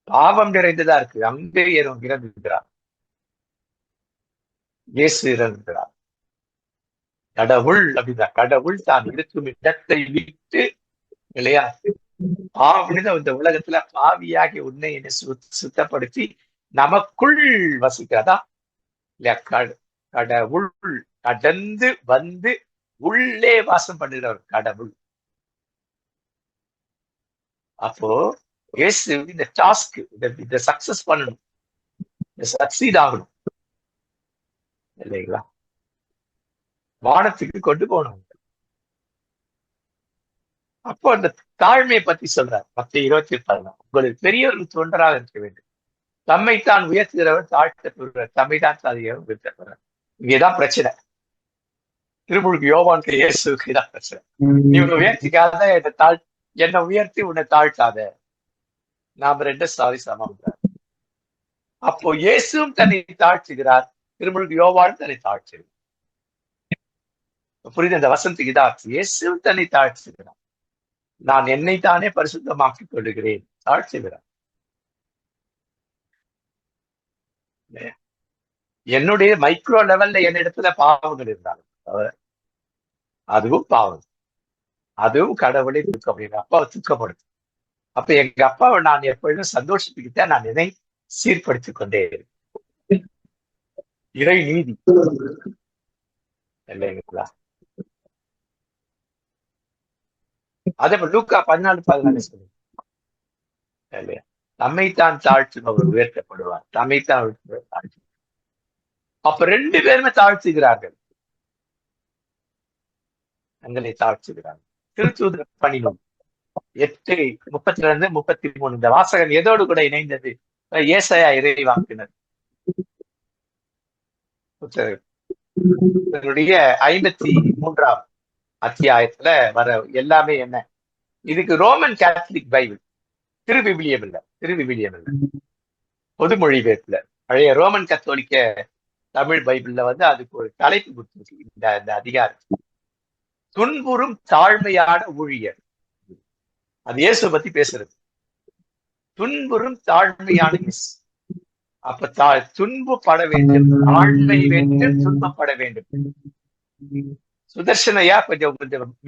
பாவம் நிறைந்ததா இருக்கு. அங்கே இறங்குகிறார், இயேசு இறங்குகிறார். கடவுள் அப்படிதான். கடவுள் தான் இருக்கும் இடத்தை விட்டு இல்லையா, இந்த உலகத்துல பாவியாகி உன்னை என்னை சுத்தப்படுத்தி நமக்குள் வசிக்கிறதா இல்லையா? கடவுள் கடந்து வந்து உள்ளே வாசம் பண்ணுகிறவர் கடவுள். அப்போ இயேசு இந்த டாஸ்க், இதை சக்சஸ் பண்ணணும், சக்சீட் ஆகணும் இல்லைங்களா? வானத்துக்கு கொண்டு போகணும். அப்போ அந்த தாழ்மையை பத்தி சொல்றார். 10:20 உங்களுக்கு பெரியவர்கள் தொண்டராக இருக்க வேண்டும், தம்மைத்தான் உயர்த்துகிறவர் தாழ்த்தப்படுகிறார், தம்மைத்தான் உயர்த்தப்படுறார். இங்கேதான் பிரச்சனை. திருமுழுக்கு யோவானுக்கு இயேசுக்கு தான் பிரச்சனை. நீ உன்னை உயர்த்திக்காத, என்னை உயர்த்தி உன்னை தாழ்த்தாத, நாம 2 சமம். அப்போ இயேசுவும் தன்னை தாழ்த்துகிறார், திருமுழுக்கு யோவான் தன்னை தாழ்த்துகிறார். புரியுது? அந்த வசனத்துக்கு இதான் இயேசுவும் தன்னை தாழ்த்துகிறார். நான் என்னைத்தானே பரிசுத்தமாக்கிக் கொள்ளுகிறேன். தாழ்த்துகிறார். என்னுடைய மைக்ரோ லெவல்ல என்னிடத்துல பாவங்கள் இருந்தாலும் அதுவும் பாவம், அதுவும் கடவுளை துக்கம், அப்பாவை துக்கப்படுத்தும். அப்ப எங்க அப்பாவை நான் எப்பொழுதும் சந்தோஷத்துக்கிட்ட நான் என்னை சீர்படுத்திக் கொண்டே இருக்கேன். இறை நீதி இல்லைங்களா? அதே போல லூக்கா 14:14 சொல்லு இல்லையா? தம்மைத்தான் தாழ்த்துபவர் உயர்த்தப்படுவார், தம்மைத்தான் தாழ்த்து. அப்ப 2 பேருமே தாழ்த்துகிறார்கள், தங்களை தாழ்த்துகிறார்கள். திருத்தூதர் பணி நூல் 8:32-33 இந்த வாசகம் எதோடு கூட இணைந்தது? ஏசாயா இறைவாக்கினர் புத்தகத்தினுடைய 53ஆம் அத்தியாயத்துல வர எல்லாமே என்ன? இதுக்கு ரோமன் கேத்தலிக் பைபிள், திருவிவிலியம் இல்ல, பொது மொழிபெயர்ப்புல பழைய ரோமன் கத்தோலிக்க தமிழ் பைபிள்ல அதுக்கு ஒரு தலைப்பு கொடுத்துருக்கு இந்த அதிகாரம். துன்புறும் தாழ்மையான ஊழியர். அது இயேசு பத்தி பேசுறது. துன்புறும் தாழ்மையான இயேசு. அப்ப துன்பப்பட வேண்டும், தாழ்மை வேண்டும், துன்பப்பட வேண்டும். சுதர்ஷன் ஐயா கொஞ்சம்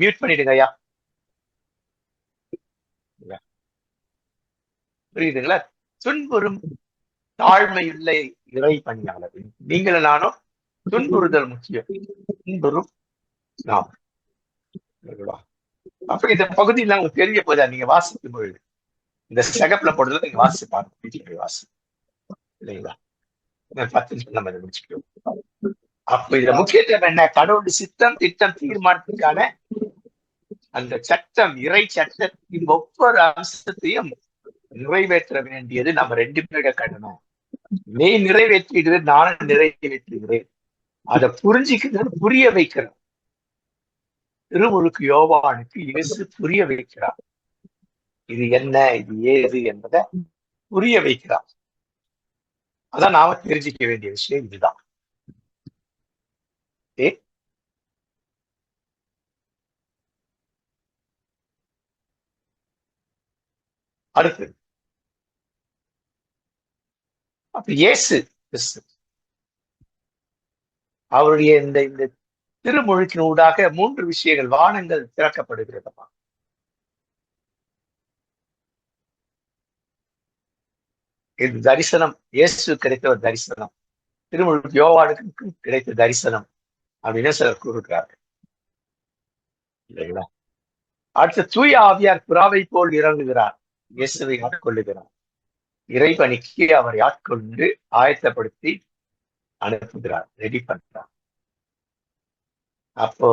மியூட் பண்ணிடுங்க ஐயா. புரியுதுங்களா? துன்புறும் தாழ்மையுள்ள இறை பணியாளர். நீங்களும் நானும் துன்புறுதல் முக்கியம். துன்புறும் நாம். அப்ப இந்த பகுதியில் உங்களுக்கு தெரிய போதா? நீங்க வாசிக்கும் பொழுது இந்த செகப்ல போடுறதுல நீங்க வாசிச்சு பாருங்க, வீட்டுல போய் வாசி இல்லைங்களா? 10 நிமிஷம் நம்ம இதை முடிச்சுக்கிறோம். அப்ப இதுல முக்கியத்துவம் என்ன? கடவுள் சித்தம், திட்டம், தீர்மானத்துக்கான அந்த சட்டம், இறை சட்டத்தின் ஒவ்வொரு அம்சத்தையும் நிறைவேற்ற வேண்டியது நம்ம 2 பேருடைய கடமை. நீ நிறைவேற்றிடுது, நானும் நிறைவேற்றுகிறேன். அதை புரிஞ்சுக்கிறது, புரிய வைக்கிறோம். திருமுழுக்கு யோவானுக்கு இயேசு புரிய வைக்கிறார். இது என்ன, இது ஏது என்பதை புரிய வைக்கிறார். அதான் நாம தெரிஞ்சிக்க வேண்டிய விஷயம் இதுதான். அடுத்து அப்ப இயேசு கிறிஸ்து அவருடைய இந்த இந்த திருமுழுக்கினூடாக 3 விஷயங்கள், வானங்கள் திறக்கப்படுகிறதா. இது தரிசனம், இயேசு கிடைத்த ஒரு தரிசனம், திருமுழுக்கு யோவானுக்கு கிடைத்த தரிசனம் அப்படின்னு சிலர் கூறுகிறார்கள் இல்லைங்களா? அடுத்து தூய ஆவியார் புறாவை போல் இறங்குகிறார், இயேசுவை ஆட்கொள்ளுகிறார். இறைபணிக்கு அவரை ஆட்கொண்டு ஆயத்தப்படுத்தி அனுப்புகிறார், ரெடி பண்றார். அப்போ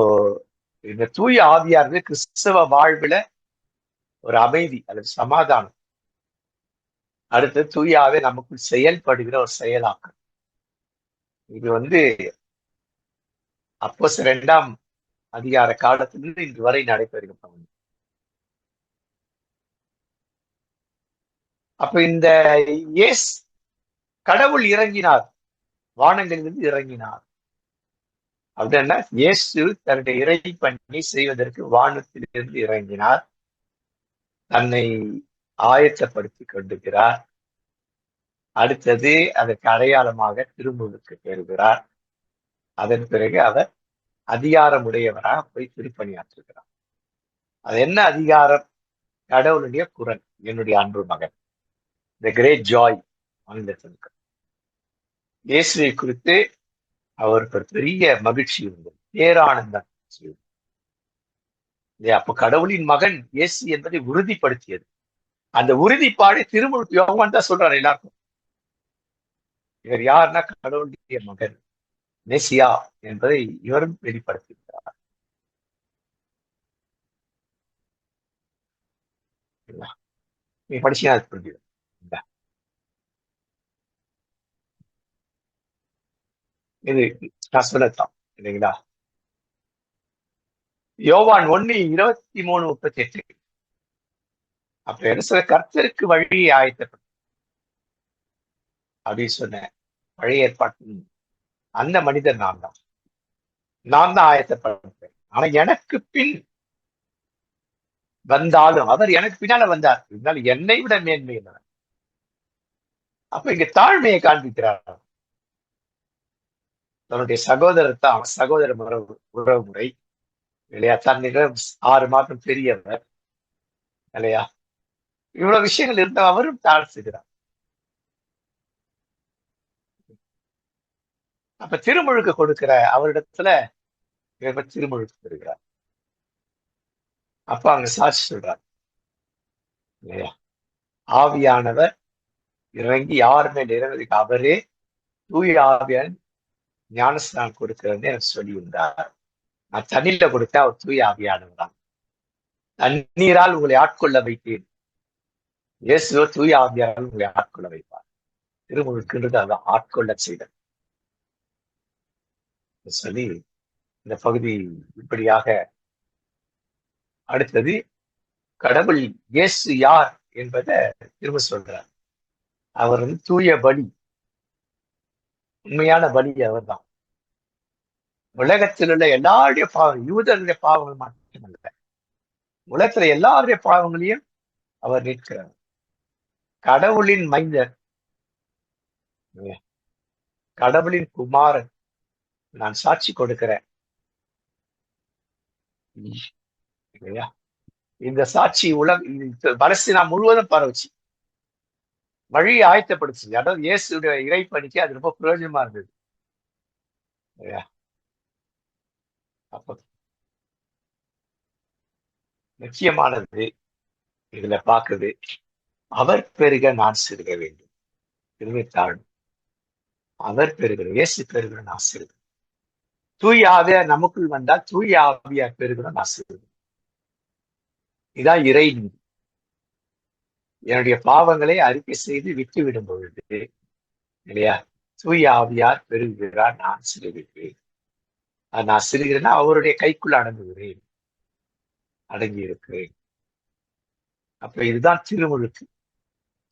இந்த தூய ஆவியார் கிறிஸ்தவ வாழ்வுல ஒரு அமைதி அல்லது சமாதானம். அடுத்து தூய ஆவி நமக்குள் செயல்படுகிற ஒரு செயலாக்கம். இது அப்போஸ்தலர் 2ஆம் அதிகார காலத்திலிருந்து இன்று வரை நடைபெறுகிறது. அப்ப இந்த இயேசு கடவுள் இறங்கினார், வானங்களிலிருந்து இறங்கினார் அப்படின்னா இயேசு தன்னுடைய இறை பணி செய்வதற்கு வானத்திலிருந்து இறங்கினார், தன்னை ஆயத்தப்படுத்தி கொண்டிருக்கிறார். அடுத்தது அதற்கு அடையாளமாக திருமுழுக்கு பெறுகிறார். அதன் பிறகு அவர் அதிகாரமுடையவராக போய் திருப்பணியாற்றுகிறார். அது என்ன அதிகாரம்? கடவுளுடைய குரல், என்னுடைய அன்பு மகன், த கிரேட் ஜாய் ஆங்கிலத்திற்கு. இயேசுவை குறித்து அவருக்கு ஒரு பெரிய மகிழ்ச்சி இருந்தது, பேரானந்தம். அப்ப கடவுளின் மகன் இயேசு என்பதை உறுதிப்படுத்தியது. அந்த உறுதிப்பாடு திருமுழுக்கு யோவான் தான் சொல்றாரு எல்லாருக்கும். இவர் யாருன்னா கடவுளுடைய மகன், மெசியா என்பதை இவரும் வெளிப்படுத்தியிருக்கிறார். நீ படிச்சீங்கன்னா அது புரிஞ்சுது. இது நான் சொல்லத்தான் இல்லைங்களா? யோவான் 1:23-38. அப்ப என்ன சொல்ல? கர்த்தருக்கு வழியை ஆயத்தப்படும் அப்படின்னு சொன்ன பழைய ஏற்பாட்டின் அந்த மனிதர் நான் தான் ஆயத்தப்படுறேன். ஆனா எனக்கு பின் வந்தாலும் அவர் எனக்கு பின்னால வந்தார், இருந்தாலும் என்னை விட மேன்மையினர். அப்ப இங்க தாழ்மையை காண்பிக்கிறார். தன்னுடைய சகோதரர் சகோதர உறவு முறை இல்லையா, தன்னிடம் 6 மாதம் பெரியவர் இல்லையா, இவ்வளவு விஷயங்கள் இருந்த அவரும் தாழ்த்துகிறார். அப்ப திருமுழுக்கு கொடுக்கிற அவரிடத்துல இவர் திருமுழுக்கு பெறுகிறார். அப்ப அங்க சாட்சி சொல்றார் இல்லையா, ஆவியானவர் இறங்கி யாருமே நிறைவேறி அவரே தூய ஆவியான் ஞானஸ்நானம் கொடுக்கிறது எனக்கு சொல்லியிருந்தார். நான் தண்ணீர்ல கொடுத்த அவர் தூய ஆவியானவர் தான். தண்ணீரால் உங்களை ஆட்கொள்ள வைத்தேன், இயேசுவோ தூய ஆவியாரால் உங்களை ஆட்கொள்ள வைப்பார். திருமுழுக்குன்றது அதான், ஆட்கொள்ள செய்தல் சொல்லி இந்த பகுதி இப்படியாக. அடுத்தது கடவுள் இயேசு யார் என்பதை திரும்ப சொல்றார். அவர் தூய பலி, உண்மையான பலி அவர் தான். உலகத்தில் உள்ள எல்லாருடைய பாவம், யூதருடைய பாவங்கள் மட்டுமல்ல, உலகத்துல எல்லாருடைய பாவங்களையும் அவர் நிற்கிறார். கடவுளின் மைந்தர், கடவுளின் குமாரன், நான் சாட்சி கொடுக்கிறேன் இல்லையா. இந்த சாட்சி பலஸ்தீனா முழுவதும் பரவுச்சு, வழியை ஆயத்தப்படுச்சு. அதாவது இயேசுடைய இறைப்பணிக்கு அது ரொம்ப பிரயோஜனமா இருந்தது இல்லையா. அப்ப முக்கியமானது இதுல பார்க்குது, அவர் பெருக நான் சிறுக வேண்டும். திருவித்தாழ்வு, அவர் பெருகிற, இயேசு பெருகிற நான் சிறுக. தூய ஆவியார் நமக்குள் வந்தால் தூய ஆவியார் பெருகிற நான் சிறுக. இதான் இறை நீதி. என்னுடைய பாவங்களை அறிக்கை செய்து விட்டு விடும் பொழுது இல்லையா, தூய ஆவியார் பெருகிறார், நான் சிறுகிறேன். நான் சிறுகிறேன்னா அவருடைய கைக்குள் அடங்குகிறேன், அடங்கி இருக்கிறேன். அப்ப இதுதான் திருமுழுக்கு.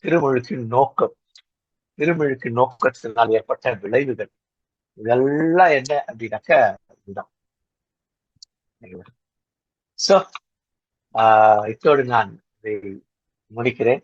திருமுழுக்கின் நோக்கம், திருமுழுக்கின் நோக்கத்தினால் ஏற்பட்ட விளைவுகள் இதெல்லாம் என்ன அப்படின்னாக்க இதுதான். சோ இத்தோடு நான் இதை முடிக்கிறேன்.